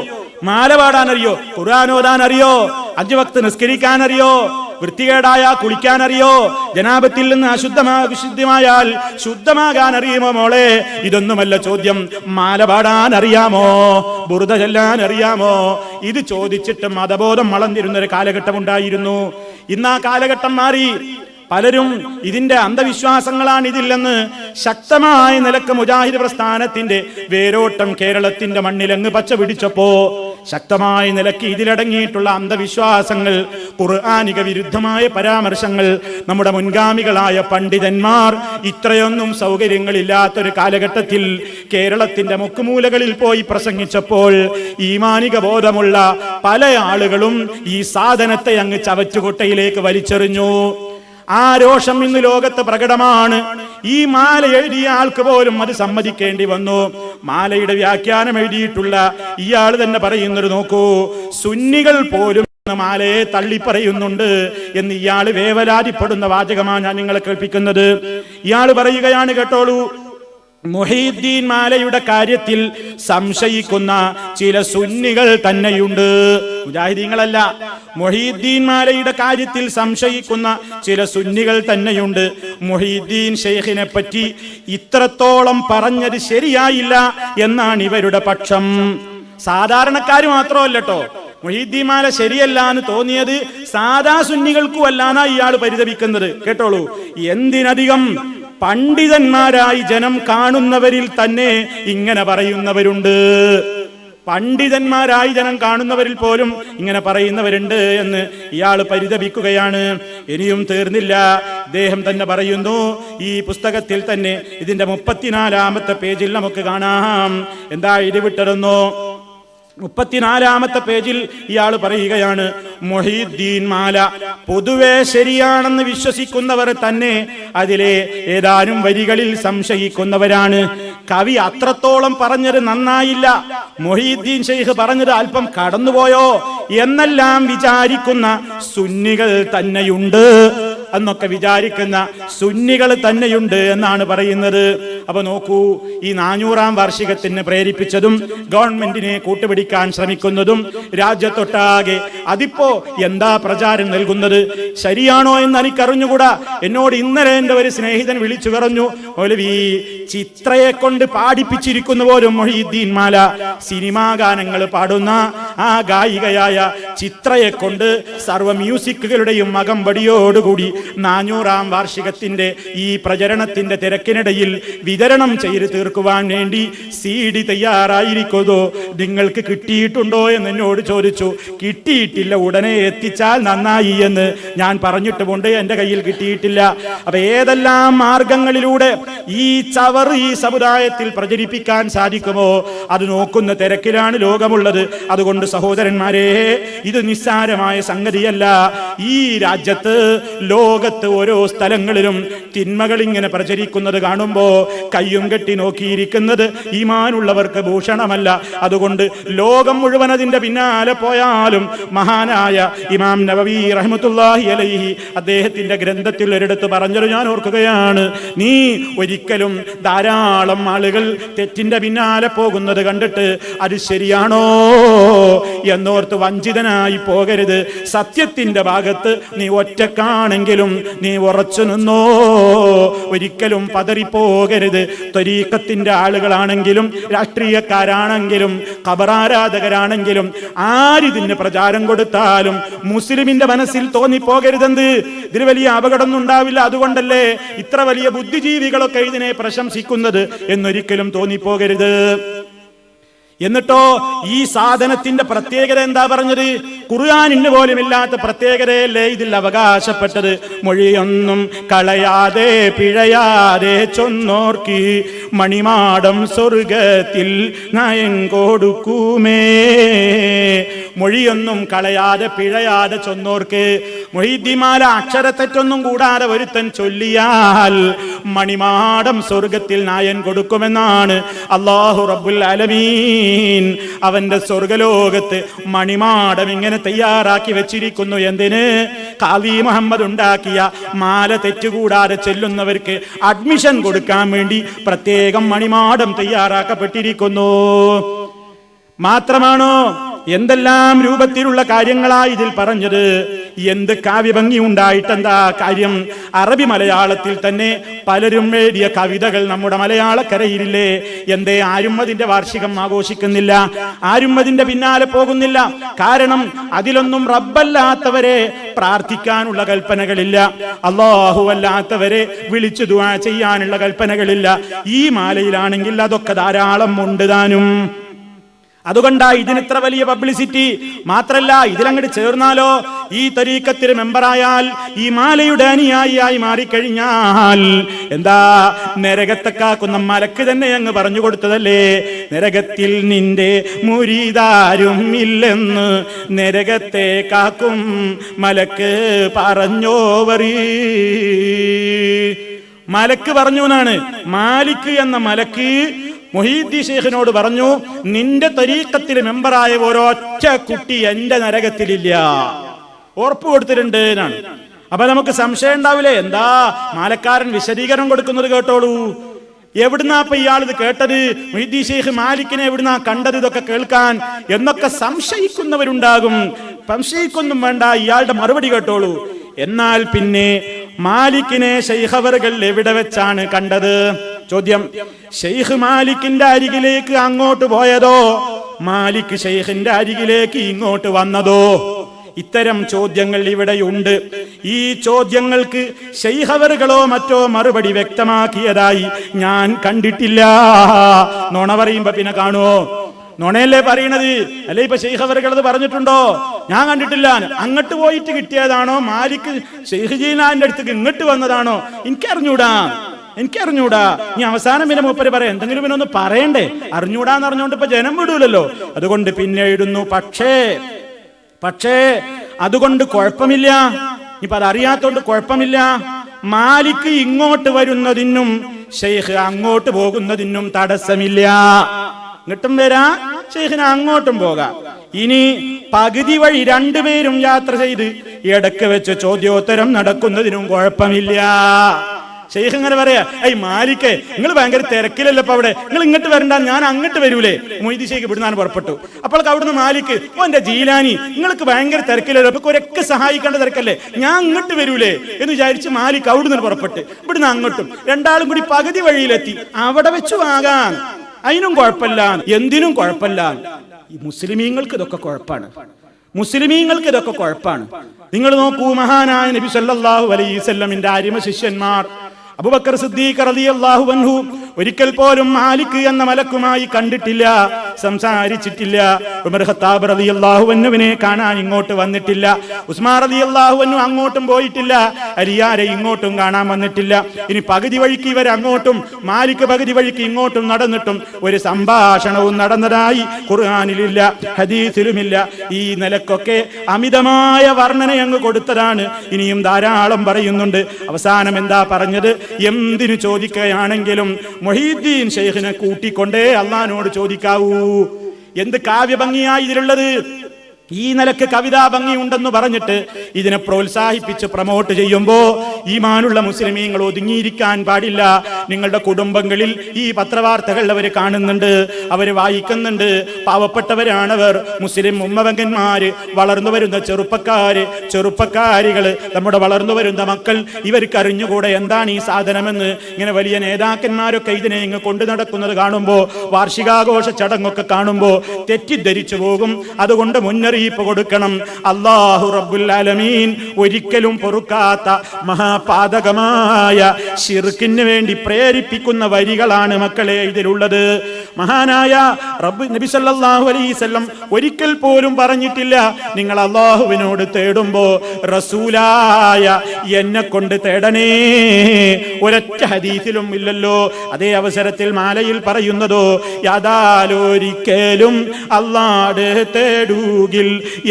മാല പാടാൻ അറിയോ? ഖുർആൻ ഓതാൻ അറിയോ? 5 വക്ത് നിസ്കരിക്കാൻ അറിയോ? വൃത്തികേടായ കുളിക്കാൻ അറിയോ? ജനാബത്തിൽ നിന്ന് അശുദ്ധമായാൽ ശുദ്ധമാകാൻ അറിയുമോ മോളെ? ഇതൊന്നുമല്ല ചോദ്യം. മാല പാടാൻ അറിയാമോ? ബുർദ ചൊല്ലാൻ അറിയാമോ? ഇത് ചോദിച്ചിട്ട് മതബോധം വളർന്നിരുന്നൊരു കാലഘട്ടം ഉണ്ടായിരുന്നു. ഇന്ന് ആ കാലഘട്ടം മാറി. പലരും ഇതിന്റെ അന്ധവിശ്വാസങ്ങളാണ് ഇതില്ലെന്ന് ശക്തമായ നിലക്ക് മുജാഹിദ് പ്രസ്ഥാനത്തിന്റെ വേരോട്ടം കേരളത്തിന്റെ മണ്ണിലങ്ങ് പച്ച പിടിച്ചപ്പോ ശക്തമായ നിലക്ക് ഇതിലടങ്ങിയിട്ടുള്ള അന്ധവിശ്വാസങ്ങൾ, ഖുർആനിക വിരുദ്ധമായ പരാമർശങ്ങൾ നമ്മുടെ മുൻഗാമികളായ പണ്ഡിതന്മാർ ഇത്രയൊന്നും സൗകര്യങ്ങളില്ലാത്തൊരു കാലഘട്ടത്തിൽ കേരളത്തിന്റെ മുക്കുമൂലകളിൽ പോയി പ്രസംഗിച്ചപ്പോൾ ഈമാനിക ബോധമുള്ള പല ആളുകളും ഈ സാധനത്തെ അങ്ങ് ചവറ്റുകൊട്ടയിലേക്ക് വലിച്ചെറിഞ്ഞു. ആ രോഷം ഇന്ന് ലോകത്ത് പ്രകടമാണ്. ഈ മാല എഴുതിയ ആൾക്ക് പോലും അത് സമ്മതിക്കേണ്ടി വന്നു. മാലയുടെ വ്യാഖ്യാനം എഴുതിയിട്ടുള്ള ഇയാൾ തന്നെ പറയുന്നത് നോക്കൂ, സുന്നികൾ പോലും മാലയെ തള്ളിപ്പറയുന്നുണ്ട് എന്ന് ഇയാൾ വേവലാതിപ്പെടുന്ന വാചകമാണ് ഞാൻ നിങ്ങളെ കേൾപ്പിക്കുന്നത്. ഇയാൾ പറയുകയാണ്, കേട്ടോളൂ, മുഹീദ്ദീൻ മാലയുടെ കാര്യത്തിൽ സംശയിക്കുന്ന ചില സുന്നികൾ തന്നെയുണ്ട്. മുജാഹിദീങ്ങളല്ല, മുഹീദ്ദീൻ മാലയുടെ കാര്യത്തിൽ സംശയിക്കുന്ന ചില സുന്നികൾ തന്നെയുണ്ട്. മുഹീദ്ദീൻ ശൈഖിനെ പറ്റി ഇത്രത്തോളം പറഞ്ഞത് ശരിയായില്ല എന്നാണ് ഇവരുടെ പക്ഷം. സാധാരണക്കാര് മാത്രമല്ലട്ടോ, മുഹീദ്ദീൻ മാല ശരിയല്ല എന്ന് തോന്നിയത് സാധാ സുന്നികൾക്കും അല്ലാന്നാ ഇയാൾ പരിതപിക്കുന്നത്. കേട്ടോളൂ, എന്തിനധികം പണ്ഡിതന്മാരായി ജനം കാണുന്നവരിൽ തന്നെ ഇങ്ങനെ പറയുന്നവരുണ്ട്. പണ്ഡിതന്മാരായി ജനം കാണുന്നവരിൽ പോലും ഇങ്ങനെ പറയുന്നവരുണ്ട് എന്ന് ഇയാൾ പരിതപിക്കുകയാണ്. ഇനിയും തീർന്നില്ല. അദ്ദേഹം തന്നെ പറയുന്നു, ഈ പുസ്തകത്തിൽ തന്നെ ഇതിന്റെ 34-ാമത്തെ പേജിൽ നമുക്ക് കാണാം. എന്താ എഴുതിവിട്ടതെന്നോ? 34-ാമത്തെ പേജിൽ ഇയാൾ പറയുകയാണ്, മുഹീദ്ദീൻ മാല പൊതുവെ ശരിയാണെന്ന് വിശ്വസിക്കുന്നവർ തന്നെ അതിലെ ഏതാനും വരികളിൽ സംശയിക്കുന്നവരാണ്. കവി അത്രത്തോളം പറഞ്ഞത് നന്നായില്ല, മൊഹീദ്ദീൻ ശൈഖ് പറഞ്ഞത് അല്പം കടന്നുപോയോ എന്നെല്ലാം വിചാരിക്കുന്ന സുന്നികൾ തന്നെയുണ്ട് എന്നൊക്കെ വിചാരിക്കുന്ന സുന്നികൾ തന്നെയുണ്ട് എന്നാണ് പറയുന്നത്. അപ്പൊ നോക്കൂ, ഈ 400-ാം വാർഷികത്തിന് പ്രേരിപ്പിച്ചതും ഗവൺമെന്റിനെ കൂട്ടുപിടിക്കാൻ ശ്രമിക്കുന്നതും രാജ്യത്തൊട്ടാകെ അതിപ്പോ എന്താ പ്രചാരം നൽകുന്നത് ശരിയാണോ എന്ന് എനിക്കറിഞ്ഞുകൂടാ. എന്നോട് ഇന്നലെ എന്റെ ഒരു സ്നേഹിതൻ വിളിച്ചു പറഞ്ഞു, മൗലവി ചിത്രയെ കൊണ്ട് പാടിപ്പിച്ചിരിക്കുന്ന പോലും മൊഹീദ്ദീൻ മാല സിനിമാ ഗാനങ്ങൾ പാടുന്ന ആ ഗായികയായ ചിത്രയെ കൊണ്ട് സർവ്വ മ്യൂസിക്കുകളുടെയും അകമ്പടിയോടുകൂടി 400-ാം വാർഷികത്തിന്റെ ഈ പ്രചരണത്തിന്റെ തിരക്കിനിടയിൽ വിതരണം ചെയ്ത് തീർക്കുവാൻ വേണ്ടി CD തയ്യാറായിരിക്കുന്നതോ, നിങ്ങൾക്ക് കിട്ടിയിട്ടുണ്ടോ എന്ന് എന്നോട് ചോദിച്ചു. കിട്ടിയിട്ടില്ല, ഉടനെ എത്തിച്ചാൽ നന്നായി എന്ന് ഞാൻ പറഞ്ഞിട്ടുമുണ്ട്, എന്റെ കയ്യിൽ കിട്ടിയിട്ടില്ല. അപ്പൊ ഏതെല്ലാം മാർഗങ്ങളിലൂടെ ഈ ചവർ ഈ സമുദായത്തിൽ പ്രചരിപ്പിക്കാൻ സാധിക്കുമോ അത് നോക്കുന്ന തിരക്കിലാണ് ലോകമുള്ളത്. അതുകൊണ്ട് സഹോദരന്മാരെ, ഇത് നിസ്സാരമായ സംഗതിയല്ല. ഈ രാജ്യത്ത് ലോകത്ത് ഓരോ സ്ഥലങ്ങളിലും തിന്മകൾ ഇങ്ങനെ പ്രചരിക്കുന്നത് കാണുമ്പോ കയ്യും കെട്ടി നോക്കിയിരിക്കുന്നത് ഈമാനുള്ളവർക്ക് ഭൂഷണമല്ല. അതുകൊണ്ട് ലോകം മുഴുവൻ അതിന്റെ പിന്നാലെ പോയാലും മഹാനായ ഇമാം നവവി റഹ്മത്തുള്ളാഹി അലൈഹി അദ്ദേഹത്തിന്റെ ഗ്രന്ഥത്തിൽ ഒരിടത്ത് പറഞ്ഞത് ഞാൻ ഓർക്കുകയാണ്. നീ ഒരിക്കലും ധാരാളം ആളുകൾ തെറ്റിന്റെ പിന്നാലെ പോകുന്നത് കണ്ടിട്ട് അത് ശരിയാണോ എന്നോർത്ത് വഞ്ചിതനായി പോകരുത്. സത്യത്തിന്റെ ഭാഗത്ത് നീ ഒറ്റക്കാണെങ്കിലും നീ ഉറച്ചു നിന്നോ, ഒരിക്കലും പതറിപ്പോകരുത്. ത്വരീഖത്തിന്റെ ആളുകളാണെങ്കിലും രാഷ്ട്രീയക്കാരാണെങ്കിലും ഖബറാരാധകരാണെങ്കിലും ആരിതിന് പ്രചാരം കൊടുത്താലും മുസ്ലിമിന്റെ മനസ്സിൽ തോന്നിപ്പോകരുതെന്ത്, ഇതിന് വലിയ അപകടമൊന്നും ഉണ്ടാവില്ല, അതുകൊണ്ടല്ലേ ഇത്ര വലിയ ബുദ്ധിജീവികളൊക്കെ ഇതിനെ പ്രശംസിക്കുന്നത് എന്നൊരിക്കലും തോന്നിപ്പോകരുത്. എന്നിട്ടോ ഈ സാധനത്തിന്റെ പ്രത്യേകത എന്താ പറഞ്ഞത്? ഖുർആനിന് പോലും ഇല്ലാത്ത പ്രത്യേകതയല്ലേ ഇതിൽ അവകാശപ്പെട്ടത്. മൊഴിയൊന്നും കളയാതെ പിഴയാതെ ചൊന്നോർക്ക് മണിമാടം സ്വർഗത്തിൽ നയൻ കൊടുക്കുമേ. മൊഴിയൊന്നും കളയാതെ പിഴയാതെ ചൊന്നോർക്ക്, മൊഹീദ്ദീമാല അക്ഷരത്തെറ്റൊന്നും കൂടാതെ ഒരുത്തൻ ചൊല്ലിയാൽ മണിമാടം സ്വർഗത്തിൽ നായൻ കൊടുക്കുമെന്നാണ് അല്ലാഹു റബ്ബുൽ ആലമീൻ. അവന്റെ സ്വർഗലോകത്ത് മണിമാടം ഇങ്ങനെ തയ്യാറാക്കി വെച്ചിരിക്കുന്നു. എന്തിന്? ഖാദി മുഹമ്മദ് ഉണ്ടാക്കിയ മാല തെറ്റുകൂടാതെ ചെല്ലുന്നവർക്ക് അഡ്മിഷൻ കൊടുക്കാൻ വേണ്ടി പ്രത്യേകം മണിമാടം തയ്യാറാക്കപ്പെട്ടിരിക്കുന്നു. മാത്രമാണോ, എന്തെല്ലാം രൂപത്തിലുള്ള കാര്യങ്ങളായി ഇതിൽ പറഞ്ഞത്. എന്ത് കാവ്യഭംഗി ഉണ്ടായിട്ടെന്താ കാര്യം? അറബി മലയാളത്തിൽ തന്നെ പലരും എഴുതിയ കവിതകൾ നമ്മുടെ മലയാളക്കരയിലില്ലേ? എന്തേ ആരും അതിന്റെ വാർഷികം ആഘോഷിക്കുന്നില്ല? ആരും അതിന്റെ പിന്നാലെ പോകുന്നില്ല? കാരണം അതിലൊന്നും റബ്ബല്ലാത്തവരെ പ്രാർത്ഥിക്കാനുള്ള കൽപ്പനകളില്ല, അല്ലാഹു അല്ലാത്തവരെ വിളിച്ചു ദുആ ചെയ്യാനുള്ള കൽപ്പനകളില്ല. ഈ മാലയിലാണെങ്കിൽ അതൊക്കെ ധാരാളം ഉണ്ട് താനും. അതുകൊണ്ടാ ഇതിനിത്ര വലിയ പബ്ലിസിറ്റി. മാത്രല്ല, ഇതിലങ്ങോട്ട് ചേർന്നാലോ, ഈ തരീഖത്തിന് മെമ്പറായാൽ, ഈ മാലയുടെ അനുയായിയായി മാറിക്കഴിഞ്ഞാൽ എന്താ, നരകത്തെ കാക്കുന്ന മലക്ക് തന്നെ അങ്ങ് പറഞ്ഞു കൊടുത്തതല്ലേ, നരകത്തിൽ നിന്റെ മുരീദാരും ഇല്ലെന്ന് നരകത്തെ കാക്കും മലക്ക് പറഞ്ഞോവറി. മലക്ക് പറഞ്ഞു എന്നാണ്. മാലിക് എന്ന മലക്ക് മുഹീദ്ദീൻ ശൈഖിനോട് പറഞ്ഞു, നിന്റെ തരീഖത്തിൽ മെമ്പറായ ഒരൊറ്റ കുട്ടി എന്റെ നരകത്തിലില്ല, ഉറപ്പ് കൊടുത്തിട്ടുണ്ട് എന്നാണ്. അപ്പൊ നമുക്ക് സംശയം ഉണ്ടാവില്ലേ, എന്താ മാലക്കാരൻ വിശദീകരണം കൊടുക്കുന്നത് കേട്ടോളൂ. എവിടുന്നാ ഇപ്പൊ ഇയാൾ ഇത് കേട്ടത്? മുഹീദ്ദീൻ ശൈഖ് മാലിക്കിനെ എവിടുന്നാ കണ്ടത് ഇതൊക്കെ കേൾക്കാൻ എന്നൊക്കെ സംശയിക്കുന്നവരുണ്ടാകും. സംശയിക്കൊന്നും വേണ്ട, ഇയാളുടെ മറുപടി കേട്ടോളൂ. എന്നാൽ പിന്നെ മാലിക്കിനെ ശൈഖ് അവറുകൾ എവിടെ വെച്ചാണ് കണ്ടത്? ചോദ്യം. ശൈഖ് മാലിക്കിന്റെ അരികിലേക്ക് അങ്ങോട്ട് പോയതോ മാലിക് ശൈഖിന്റെ അരികിലേക്ക് ഇങ്ങോട്ട് വന്നതോ? ഇത്തരം ചോദ്യങ്ങൾ ഇവിടെയുണ്ട്. ഈ ചോദ്യങ്ങൾക്ക് ശൈഖ് അവറുകളോ മറ്റോ മറുപടി വ്യക്തമാക്കിയതായി ഞാൻ കണ്ടിട്ടില്ല. നുണ പറയുമ്പോ പിന്നെ കാണുമോ? നുണയല്ലേ പറയണത്? അല്ലെ ഇപ്പൊ ശൈഖ് അവറുകൾ അത് പറഞ്ഞിട്ടുണ്ടോ? ഞാൻ കണ്ടിട്ടില്ല. അങ്ങോട്ട് പോയിട്ട് കിട്ടിയതാണോ, മാലിക് ശൈഖ് ജീലാന്റെ അടുത്തേക്ക് ഇങ്ങോട്ട് വന്നതാണോ? എനിക്കറിഞ്ഞൂടാ. ഇനി അവസാനം പിന്നെ മൂപ്പര് പറയാം, എന്തെങ്കിലും പിന്നെ ഒന്ന് പറയണ്ടേ? അറിഞ്ഞൂടാന്ന് അറിഞ്ഞോണ്ട് ഇപ്പൊ ജനം വിടൂലല്ലോ. അതുകൊണ്ട് പിന്നെ എഴുതുന്നു. പക്ഷേ അതുകൊണ്ട് കുഴപ്പമില്ല. ഇപ്പൊ അതറിയാത്തോണ്ട് കുഴപ്പമില്ല. മാലിക് ഇങ്ങോട്ട് വരുന്നതിനും ഷെയ്ഖ് അങ്ങോട്ട് പോകുന്നതിനും തടസ്സമില്ല. ഇങ്ങോട്ടും വരാ, ഷെയ്ഖിന് അങ്ങോട്ടും പോകാം. ഇനി പകുതി വഴി രണ്ടുപേരും യാത്ര ചെയ്ത് ഇടക്ക് വെച്ച് ചോദ്യോത്തരം നടക്കുന്നതിനും കുഴപ്പമില്ല. ഷെയ്ഖ് ഇങ്ങനെ പറയാ, മാലിക്കേ, നിങ്ങൾ ഭയങ്കര തിരക്കിലല്ലോ ഇപ്പൊ അവിടെ, നിങ്ങൾ ഇങ്ങോട്ട് വരണ്ട, ഞാൻ അങ്ങോട്ട് വരൂലേ. മൊയ്തി ഷെയ്ഖ് ഇവിടുന്ന് പുറപ്പെട്ടു. അപ്പോൾ അവിടുന്ന് മാലിക്ക്, എന്റെ ജീലാനി, നിങ്ങൾക്ക് ഭയങ്കര തിരക്കിലല്ലോ, അപ്പൊ ഒരൊക്കെ സഹായിക്കേണ്ട തിരക്കല്ലേ, ഞാൻ ഇങ്ങോട്ട് വരൂലേ എന്ന് വിചാരിച്ച് മാലിക്ക് അവിടുന്ന് പുറപ്പെട്ട് ഇവിടുന്ന് അങ്ങോട്ടും. രണ്ടാളും കൂടി പകുതി വഴിയിലെത്തി. അവിടെ വെച്ചു ആകാം, അതിനും കുഴപ്പമില്ല. എന്തിനും കുഴപ്പമില്ല. ഈ മുസ്ലിമീങ്ങൾക്ക് ഇതൊക്കെ കുഴപ്പമാണ്. മുസ്ലിമീങ്ങൾക്ക് ഇതൊക്കെ കുഴപ്പമാണ്. നിങ്ങൾ നോക്കൂ, മഹാനായ നബി സല്ലല്ലാഹു അലൈഹി വസല്ലമിന്റെ അരിമ ശിഷ്യന്മാർ അബൂബക്കർ സിദ്ദീഖ് റളിയല്ലാഹു അൻഹു ഒരിക്കൽ പോലും മാലിക് എന്ന മലക്കുമായി കണ്ടിട്ടില്ല, സംസാരിച്ചിട്ടില്ല. ഉമർ ഖത്താബ് റളിയല്ലാഹു അൻഹുവിനെ കാണാൻ ഇങ്ങോട്ട് വന്നിട്ടില്ല. ഉസ്മാൻ റളിയല്ലാഹു അൻഹു അങ്ങോട്ടും പോയിട്ടില്ല. അലിയാരെ ഇങ്ങോട്ടും കാണാൻ വന്നിട്ടില്ല. ഇനി പകുതി വഴിക്ക് ഇവർ അങ്ങോട്ടും മാലിക് പകുതി വഴിക്ക് ഇങ്ങോട്ടും നടന്നിട്ടും ഒരു സംഭാഷണവും നടന്നതായി ഖുർആനിലില്ല, ഹദീസിലുമില്ല. ഈ നിലക്കൊക്കെ അമിതമായ വർണ്ണന അങ്ങ് കൊടുത്തതാണ്. ഇനിയും ധാരാളം പറയുന്നുണ്ട്. അവസാനം എന്താ പറഞ്ഞത്? എന്തിനു ചോദിക്കുകയാണെങ്കിലും മുഹീദ്ദീൻ ഷെയ്ഖിനെ കൂട്ടിക്കൊണ്ടേ അള്ളാഹിനോട് ചോദിക്കാവൂ. എന്ത് കാവ്യഭംഗിയായി ഇതിലുള്ളത്! ഈ നിലക്ക് കവിതാ ഭംഗിയുണ്ടെന്ന് പറഞ്ഞിട്ട് ഇതിനെ പ്രോത്സാഹിപ്പിച്ച് പ്രൊമോട്ട് ചെയ്യുമ്പോ ഈമാനുള്ള മുസ്ലിമീങ്ങൾ ഒതുങ്ങിയിരിക്കാൻ പാടില്ല. നിങ്ങളുടെ കുടുംബങ്ങളിൽ ഈ പത്രവാർത്തകൾ അവർ കാണുന്നുണ്ട്, അവർ വായിക്കുന്നുണ്ട്. പാവപ്പെട്ടവരാണവർ, മുസ്ലിം ഉമ്മവങ്കന്മാര്, വളർന്നു വരുന്ന ചെറുപ്പക്കാരികള്, നമ്മുടെ വളർന്നു വരുന്ന മക്കൾ, ഇവർക്ക് അറിഞ്ഞുകൂടെ എന്താണ് ഈ സാധനമെന്ന്. ഇങ്ങനെ വലിയ നേതാക്കന്മാരൊക്കെ ഇതിനെ ഇങ്ങ് കൊണ്ടു നടക്കുന്നത് കാണുമ്പോ, വാർഷികാഘോഷ ചടങ്ങൊക്കെ കാണുമ്പോ തെറ്റിദ്ധരിച്ചു പോകും. അതുകൊണ്ട് മുന്നറിയിപ്പ് കൊടുക്കണം. അല്ലാഹു റബ്ബുൽ ആലമീൻ ഒരിക്കലും പൊറുക്കാത്ത മഹാപാതകമായ ശിർക്കിന് വേണ്ടി പ്രേരിപ്പിക്കുന്ന വരികളാണ് മക്കളെ ഇതിലുള്ളത്. മഹാനായ നബി സല്ലല്ലാഹു അലൈഹി വസല്ലം ഒരിക്കൽ പോലും പറഞ്ഞിട്ടില്ല, നിങ്ങൾ അല്ലാഹുവിനോട് തേടുമ്പോ റസൂലായ എന്നെ കൊണ്ട് തേടണേ. ഒരൊറ്റ ഹദീസിലും ഇല്ലല്ലോ. അതേ അവസരത്തിൽ മാലയിൽ പറയുന്നതോ, യാതാലൊരിക്കലും അല്ലാഹ് തേടുകിൽ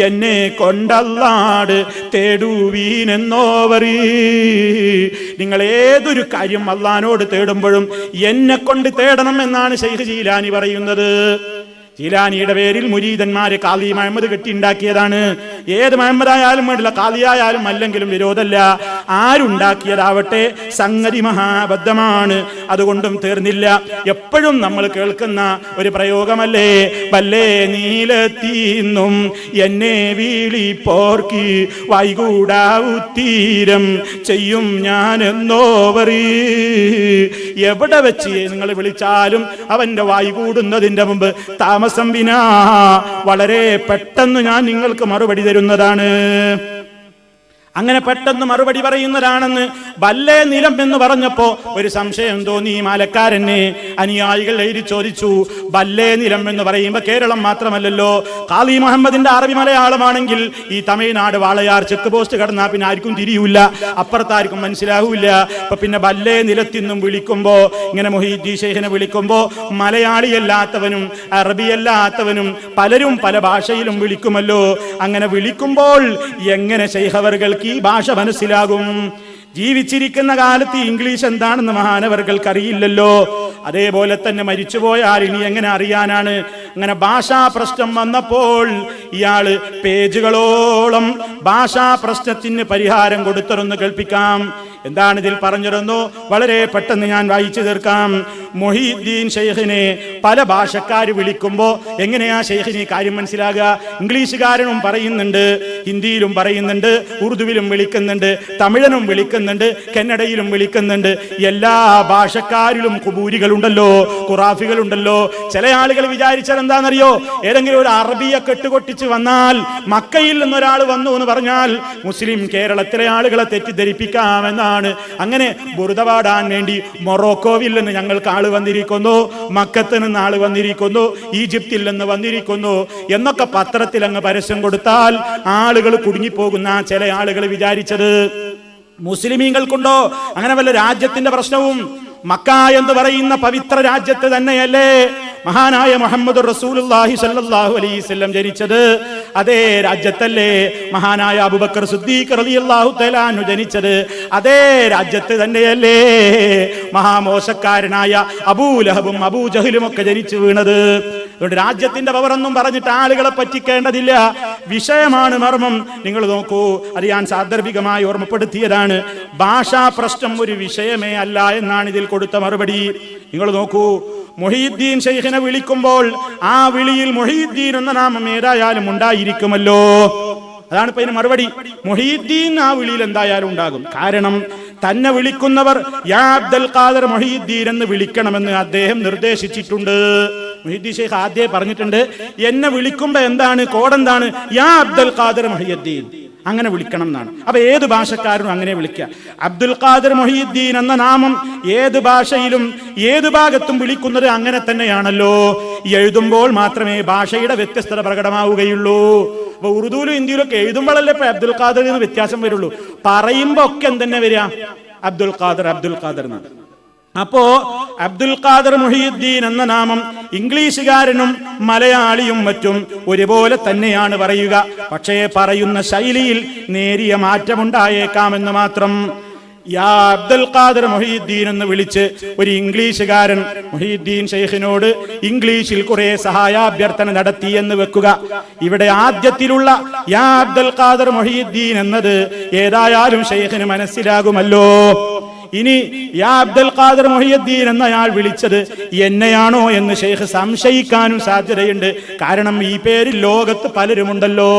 എന്നെ കൊണ്ടല്ലാട് തേടുവീനെന്നോവറി. നിങ്ങൾ ഏതൊരു കാര്യം അല്ലാഹുവിനോട് തേടുമ്പോഴും എന്നെ കൊണ്ട് തേടണം എന്നാണ് ശൈഖ് ജീലാനി പറയുന്നത്. ജീലാനിയുടെ പേരിൽ മുരീദന്മാര് ഖാദി മുഹമ്മദ് കെട്ടിയുണ്ടാക്കിയതാണ്. ഏത് മുഹമ്മദായാലും വേണ്ടില്ല, ഖാദിയായാലും അല്ലെങ്കിലും വിരോധമല്ല. ആരുണ്ടാക്കിയതാവട്ടെ, സംഗതി മഹാബദ്ധമാണ്. അതുകൊണ്ടും തീർന്നില്ല. എപ്പോഴും നമ്മൾ കേൾക്കുന്ന ഒരു പ്രയോഗമല്ലേ, വല്ലേ നീലത്തീന്നും എന്നെ വീളിപ്പോർക്കി വൈകൂടാവുത്തീരം ചെയ്യും ഞാൻ എന്നോവറി. എവിടെ വെച്ച് നിങ്ങൾ വിളിച്ചാലും അവന്റെ വായികൂടുന്നതിന്റെ മുമ്പ് താമസം വിനാ വളരെ പെട്ടെന്ന് ഞാൻ നിങ്ങൾക്ക് മറുപടി തരുന്നതാണ്. അങ്ങനെ പെട്ടെന്ന് മറുപടി പറയുന്നതാണെന്ന് വല്ലേ നിലം എന്ന് പറഞ്ഞപ്പോ ഒരു സംശയം തോന്നി മാലക്കാരനെ. അനുയായികൾ എഴുതി ചോദിച്ചു, വല്ലേ നിലം എന്ന് പറയുമ്പോ കേരളം മാത്രമല്ലല്ലോ, ഖാദി മുഹമ്മദിന്റെ അറബി മലയാളമാണെങ്കിൽ ഈ തമിഴ്നാട് വാളയാർ ചെക്ക് പോസ്റ്റ് കടന്നാ പിന്നെ ആർക്കും തിരിയൂല, അപ്പുറത്താർക്കും മനസ്സിലാവൂല. അപ്പൊ പിന്നെ വല്ലേ നിലത്തിന്നും വിളിക്കുമ്പോ, ഇങ്ങനെ മുഹീദ്ദീൻ ഷെയ്ഖിനെ വിളിക്കുമ്പോ മലയാളിയല്ലാത്തവനും അറബിയല്ലാത്തവനും പലരും പല ഭാഷയിലും വിളിക്കുമല്ലോ. അങ്ങനെ വിളിക്കുമ്പോൾ എങ്ങനെ ഷെയ്ഖ് അവർക്ക് ഈ ഭാഷ മനസ്സിലാകും? ജീവിച്ചിരിക്കുന്ന കാലത്ത് ഇംഗ്ലീഷ് എന്താണെന്ന് മഹാനവർകൾക്ക് അറിയില്ലല്ലോ. അതേപോലെ തന്നെ മരിച്ചുപോയാൽ ഇനി എങ്ങനെ അറിയാനാണ്? അങ്ങനെ ഭാഷാ പ്രശ്നം വന്നപ്പോൾ ഇയാള് പേജുകളോളം ഭാഷാ പ്രശ്നത്തിന് പരിഹാരം കൊടുത്തറൊന്ന് കേൾപ്പിക്കാം. എന്താണ് ഇതിൽ പറഞ്ഞിരുന്നു? വളരെ പെട്ടെന്ന് ഞാൻ വായിച്ചു തീർക്കാം. മുഹീദ്ദീൻ ഷെയ്ഖിനെ പല ഭാഷക്കാർ വിളിക്കുമ്പോ എങ്ങനെയാ ഷെയ്ഖിന് കാര്യം മനസ്സിലാകുക? ഇംഗ്ലീഷുകാരനും പറയുന്നുണ്ട്, ഹിന്ദിയിലും പറയുന്നുണ്ട്, ഉറുദുവിലും വിളിക്കുന്നുണ്ട്, തമിഴനും വിളിക്കുന്നുണ്ട്, കന്നഡയിലും വിളിക്കുന്നുണ്ട്. എല്ലാ ഭാഷക്കാരിലും കുബൂരികളുണ്ടല്ലോ, ഖുറാഫികളുണ്ടല്ലോ. ചില ആളുകൾ വിചാരിച്ചാൽ എന്താണെന്നറിയോ, ഏതെങ്കിലും ഒരു അറബിയെ കെട്ടുകൊട്ടിച്ച് വന്നാൽ, മക്കയിൽ നിന്നൊരാൾ വന്നു എന്ന് പറഞ്ഞാൽ മുസ്ലിം കേരളത്തിലെ ആളുകളെ തെറ്റിദ്ധരിപ്പിക്കാമെന്നാണ്. അങ്ങനെ ബുർദ പാടാൻ വേണ്ടി മൊറോക്കോവിൽ നിന്ന് ഞങ്ങൾക്ക് ആള് വന്നിരിക്കുന്നു, മക്കത്ത് നിന്ന് ആള് വന്നിരിക്കുന്നു, ഈജിപ്തിൽ നിന്ന് വന്നിരിക്കുന്നു എന്നൊക്കെ പത്രത്തിൽ അങ്ങ് പരസ്യം കൊടുത്താൽ ആളുകൾ കുടുങ്ങിപ്പോകുന്ന ചില ആളുകൾ വിചാരിച്ചത് മുസ്ലിമീങ്ങൾക്കുണ്ടോ അങ്ങനെ വല്ല രാജ്യത്തിന്റെ പ്രശ്നവും? മക്ക എന്ന് പറയുന്ന പവിത്ര രാജ്യത്ത് തന്നെയല്ലേ മഹാനായ മുഹമ്മദ് റസൂലുള്ളാഹി സ്വല്ലല്ലാഹു അലൈഹി വസല്ലം ജനിച്ചത്? അതേ രാജ്യത്തല്ലേ മഹാനായ അബൂബക്കർ സിദ്ദീഖ് റളിയല്ലാഹു തആല അൻഹു ജനിച്ചത്? അതേ രാജ്യത്ത് തന്നെയല്ലേ മഹാമോശക്കാരനായ അബൂലഹബും അബൂജഹലും ഒക്കെ ജനിച്ചു വീണത്? അതുകൊണ്ട് രാജ്യത്തിന്റെ പവറൊന്നും പറഞ്ഞിട്ട് ആളുകളെ പറ്റിക്കേണ്ടതില്ല. വിഷയമാണ് മർമ്മം. നിങ്ങൾ നോക്കൂ, അത് ഞാൻ സാന്ദർഭികമായി ഓർമ്മപ്പെടുത്തിയതാണ്. ഭാഷാ പ്രശ്നം ഒരു വിഷയമേ അല്ല എന്നാണ് ഇതിൽ കൊടുത്ത മറുപടി. നിങ്ങൾ നോക്കൂ, മുഹീദ്ദീൻ ശൈഖിനെ വിളിക്കുമ്പോൾ ആ വിളിയിൽ മുഹീദ്ദീൻ എന്ന നാമം ഏതായാലും ഉണ്ടായിരിക്കുമല്ലോ. അതാണ് ഇപ്പൊ ഇതിന് മറുപടി. മുഹീദ്ദീൻ ആ വിളിയിൽ എന്തായാലും ഉണ്ടാകും. കാരണം തന്നെ വിളിക്കുന്നവർ യാ അബ്ദുൽ ഖാദർ മുഹീദ്ദീൻ എന്ന് വിളിക്കണമെന്ന് അദ്ദേഹം നിർദ്ദേശിച്ചിട്ടുണ്ട്. മുഹീദ്ദീൻ ശൈഖ് ആദ്യം പറഞ്ഞിട്ടുണ്ട്, എന്നെ വിളിക്കുമ്പോ എന്താണ് കോഡെന്താണ്? യാ അബ്ദുൽ ഖാദർ മുഹീദ്ദീൻ, അങ്ങനെ വിളിക്കണം എന്നാണ്. അപ്പൊ ഏത് ഭാഷക്കാരനും അങ്ങനെ വിളിക്കുക. അബ്ദുൽ ഖാദർ മുഹീദ്ദീൻ എന്ന നാമം ഏത് ഭാഷയിലും ഏത് ഭാഗത്തും വിളിക്കുന്നത് അങ്ങനെ തന്നെയാണല്ലോ. എഴുതുമ്പോൾ മാത്രമേ ഭാഷയുടെ വ്യത്യസ്തത പ്രകടമാവുകയുള്ളൂ. അപ്പൊ ഉറുദുവിലും ഹിന്ദിയിലും ഒക്കെ എഴുതുമ്പോഴല്ലേ ഇപ്പൊ അബ്ദുൽ ഖാദർ എന്ന് വ്യത്യാസം വരുള്ളൂ. പറയുമ്പോ ഒക്കെ എന്തെന്നെ വരിക? അബ്ദുൽ ഖാദർ അബ്ദുൽ ഖാദർ എന്നാണ്. അപ്പോ അബ്ദുൽ ഖാദർ മുഹീദ്ദീൻ എന്ന നാമം ഇംഗ്ലീഷുകാരനും മലയാളിയും മറ്റും ഒരുപോലെ തന്നെയാണ് പറയുക. പക്ഷേ പറയുന്ന ശൈലിയിൽ നേരിയ മാറ്റമുണ്ടായേക്കാമെന്ന് മാത്രം. യാ അബ്ദുൽ ഖാദർ മുഹീദ്ദീൻ എന്ന് വിളിച്ച് ഒരു ഇംഗ്ലീഷുകാരൻ മുഹീദ്ദീൻ ശൈഖിനോട് ഇംഗ്ലീഷിൽ കുറെ സഹായാഭ്യർത്ഥന നടത്തി എന്ന് വെക്കുക. ഇവിടെ ആദ്യത്തിലുള്ള യാ അബ്ദുൽ ഖാദർ മുഹീദ്ദീൻ എന്നത് ഏതായാലും ശൈഖിന് മനസ്സിലാകുമല്ലോ. ഇനി യാ അബ്ദുൽ ഖാദർ മുഹീദ്ദീൻ എന്നയാൾ വിളിച്ചത് എന്നെയാണോ എന്ന് ശൈഖ് സംശയിക്കാനും സാധ്യതയുണ്ട്. കാരണം ഈ പേരിൽ ലോകത്ത് പലരുമുണ്ടല്ലോ.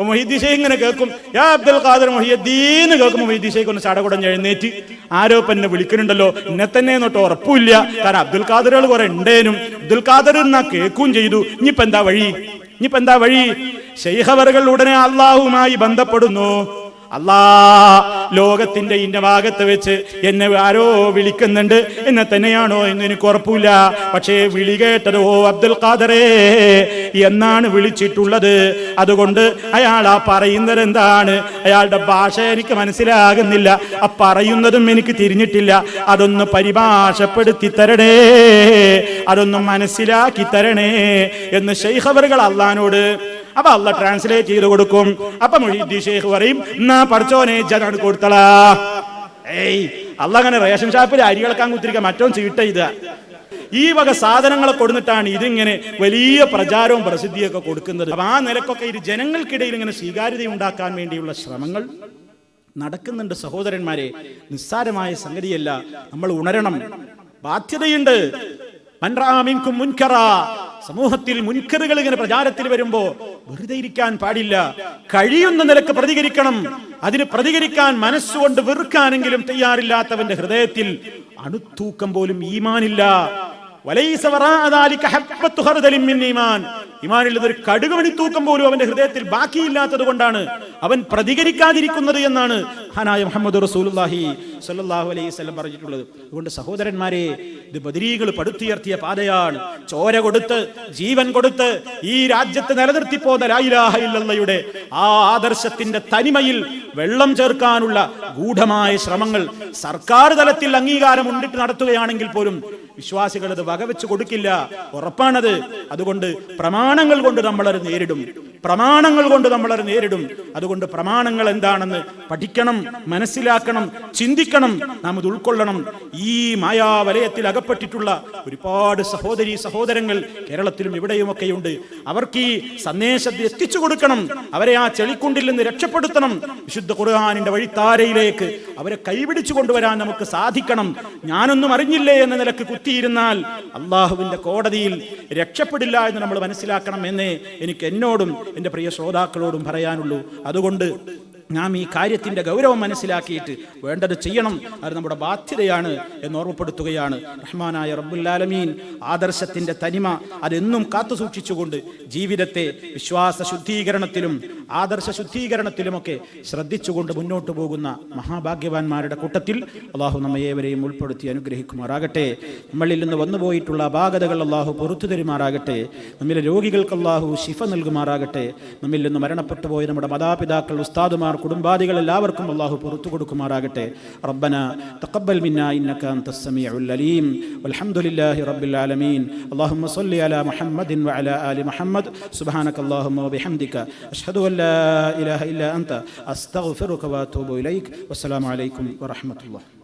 മുഹീദ്ദീൻ ശൈഖ് ഇങ്ങനെ കേൾക്കും, യാ അബ്ദുൽ ഖാദർ മുഹീദ്ദീൻ കേൾക്കുമ്പോൾ മുഹീദ്ദീൻ ശൈഖ് ഒന്ന് ചടകുടഞ്ഞ് എഴുന്നേറ്റ്, ആരോ എന്നെ വിളിക്കുന്നുണ്ടല്ലോ, എന്നെ തന്നെ എന്നോട്ട് ഉറപ്പില്ല. കാരണം അബ്ദുൽ ഖാദറുകൾ കുറെ ഉണ്ടേനും അബ്ദുൽ ഖാദർ എന്നാ കേൾക്കുകയും ചെയ്തു. ഇനിയിപ്പോ എന്താ വഴി? ശൈഖ് അവറുകൾ ഉടനെ അള്ളാഹുമായി ബന്ധപ്പെടുന്നു. അല്ലാ, ലോകത്തിന്റെ ഇന്ന ഭാഗത്ത് വെച്ച് എന്നെ ആരോ വിളിക്കുന്നുണ്ട്, എന്നെ തന്നെയാണോ എന്ന് എനിക്ക് ഉറപ്പില്ല. പക്ഷേ വിളി കേട്ടത് ഓ അബ്ദുൽ ഖാദറേ എന്നാണ് വിളിച്ചിട്ടുള്ളത്. അതുകൊണ്ട് അയാൾ ആ പറയുന്നത് എന്താണ്? അയാളുടെ ഭാഷ എനിക്ക് മനസ്സിലാകുന്നില്ല, ആ പറയുന്നതും എനിക്ക് തിരിഞ്ഞിട്ടില്ല. അതൊന്ന് പരിഭാഷപ്പെടുത്തി തരണേ, അതൊന്നും മനസ്സിലാക്കി തരണേ എന്ന് ശൈഖ് അവറുകൾ അള്ളാനോട്. അപ്പൊ അള്ളാഹ് ട്രാൻസ്ലേറ്റ് ചെയ്ത് കൊടുക്കും. അപ്പൊ മുഹീദ്ദീൻ ശൈഖ് പറയും, എന്നാ പഠിച്ചോനെ ജനാണ് കൊടുത്തളാ. അള്ളാഹ് അങ്ങനെ റേഷൻ ഷാപ്പിൽ അരി ഇളക്കാൻ കുത്തിരിക്കുക, മറ്റോൻ ചീട്ട ചെയ്ത ഈ വക സാധനങ്ങളെ കൊടുത്തിട്ടാണ് ഇതിങ്ങനെ വലിയ പ്രചാരവും പ്രസിദ്ധിയൊക്കെ കൊടുക്കുന്നത്. അപ്പൊ ആ നിലക്കൊക്കെ ഇത് ജനങ്ങൾക്കിടയിൽ ഇങ്ങനെ സ്വീകാര്യത ഉണ്ടാക്കാൻ വേണ്ടിയുള്ള ശ്രമങ്ങൾ നടക്കുന്നുണ്ട്. സഹോദരന്മാരെ, നിസ്സാരമായ സംഗതിയല്ല. നമ്മൾ ഉണരണം, ബാധ്യതയുണ്ട്. സമൂഹത്തിൽ മുൻകറുകൾ ഇങ്ങനെ പ്രചാരത്തിൽ വരുമ്പോ വെറുതെ ഇരിക്കാൻ പാടില്ല. കഴിയുന്ന നിലക്ക് പ്രതികരിക്കണം. അതിന് പ്രതികരിക്കാൻ മനസ്സുകൊണ്ട് വെറുക്കാനെങ്കിലും തയ്യാറില്ലാത്തവന്റെ ഹൃദയത്തിൽ അണുത്തൂക്കം പോലും ഈമാനില്ല. ഈമാനുള്ളത് ഒരു കടുകുമണി തൂക്കം പോലും അവന്റെ ഹൃദയത്തിൽ ബാക്കിയില്ലാത്തത് കൊണ്ടാണ് അവൻ പ്രതികരിക്കാതിരിക്കുന്നത് എന്നാണ് മഹാനായ മുഹമ്മദ് റസൂലുള്ളാഹി സ്വല്ലല്ലാഹു അലൈഹി വസല്ലം പറഞ്ഞിട്ടുള്ളത്. അതുകൊണ്ട് സഹോദരന്മാരെ, ഇത് ബദരീകൾ പടുത്തുയർത്തിയ പാതയാണ്. ചോര കൊടുത്ത് ജീവൻ കൊടുത്ത് ഈ രാജ്യത്ത് നിലനിർത്തിപ്പോന്ന ലാ ഇലാഹ ഇല്ലല്ലാഹയുടെ ആ ആദർശത്തിന്റെ തനിമയിൽ വെള്ളം ചേർക്കാനുള്ള ഗൂഢമായ ശ്രമങ്ങൾ സർക്കാർ തലത്തിൽ അംഗീകാരം ഉണ്ടിട്ട് നടത്തുകയാണെങ്കിൽ പോലും വിശ്വാസികൾ അത് വകവെച്ച് കൊടുക്കില്ല, ഉറപ്പാണത്. അതുകൊണ്ട് പ്രമാണങ്ങൾ കൊണ്ട് നമ്മളത് നേരിടും. അതുകൊണ്ട് പ്രമാണങ്ങൾ എന്താണെന്ന് പഠിക്കണം, മനസ്സിലാക്കണം, ചിന്തിക്കണം, നാം ഇത് ഉൾക്കൊള്ളണം. ഈ മായാവലയത്തിൽ അകപ്പെട്ടിട്ടുള്ള ഒരുപാട് സഹോദരീ സഹോദരങ്ങൾ കേരളത്തിലും ഇവിടെയുമൊക്കെയുണ്ട്. അവർക്ക് ഈ സന്ദേശത്തെ എത്തിച്ചു കൊടുക്കണം. അവരെ ആ ചെളിക്കുണ്ടിൽ നിന്ന് രക്ഷപ്പെടുത്തണം. വിശുദ്ധ ഖുർആനിന്റെ വഴിത്താരയിലേക്ക് അവരെ കൈപിടിച്ചു കൊണ്ടുവരാൻ നമുക്ക് സാധിക്കണം. ഞാനൊന്നും അറിഞ്ഞില്ലേ എന്ന നിലക്ക് കുത്തിയിരുന്നാൽ അള്ളാഹുവിന്റെ കോടതിയിൽ രക്ഷപ്പെടില്ല എന്ന് നമ്മൾ മനസ്സിലാക്കണം എന്നേ എനിക്ക് എന്നോടും എൻ്റെ പ്രിയ ശ്രോതാക്കളോടും പറയാനുള്ളൂ. അതുകൊണ്ട് നാം ഈ കാര്യത്തിന്റെ ഗൗരവം മനസ്സിലാക്കിയിട്ട് വേണ്ടത് ചെയ്യണം. അത് നമ്മുടെ ബാധ്യതയാണ് എന്ന് ഓർമ്മപ്പെടുത്തുകയാണ്. റഹ്മാനായ റബ്ബുൽ ആലമീൻ ആദർശത്തിന്റെ തനിമ അതെന്നും കാത്തു സൂക്ഷിച്ചുകൊണ്ട് ജീവിതത്തെ വിശ്വാസ ശുദ്ധീകരണത്തിലും ആദർശ ശുദ്ധീകരണത്തിലുമൊക്കെ ശ്രദ്ധിച്ചുകൊണ്ട് മുന്നോട്ട് പോകുന്ന മഹാഭാഗ്യവാന്മാരുടെ കൂട്ടത്തിൽ അള്ളാഹു നമ്മയേവരെയും ഉൾപ്പെടുത്തി അനുഗ്രഹിക്കുമാറാകട്ടെ. നമ്മളിൽ നിന്ന് വന്നുപോയിട്ടുള്ള അപാകതകൾ അള്ളാഹു പുറത്തു തരുമാറാകട്ടെ. നമ്മിലെ രോഗികൾക്ക് അള്ളാഹു ശിഫ നൽകുമാറാകട്ടെ. നമ്മിൽ നിന്ന് മരണപ്പെട്ടു പോയ നമ്മുടെ മാതാപിതാക്കൾ, ഉസ്താദുമാർ, കുടുംബാദികൾ എല്ലാവർക്കും അല്ലാഹു പുറത്തു കൊടുക്കുമാറാകട്ടെ. റബ്ബന തഖബ്ബൽ മിന്നാ ഇന്നക അൻതസ് സമീഉൽ അലീം വൽഹംദുലില്ലാഹി റബ്ബിൽ ആലമീൻ. അല്ലാഹുമ്മ സ്വല്ലി അലാ മുഹമ്മദിൻ വഅലാ ആലി മുഹമ്മദ്. സുബ്ഹാനകല്ലാഹുമ്മ വബിഹംദിക അഷ്ഹദു അൻ ലാ ഇലാഹ ഇല്ലാ അൻത അസ്തഗ്ഫിറുക വഅതൂബു ഇലൈക്. വസ്സലാമു അലൈക്കും വറഹ്മത്തുള്ളാഹി.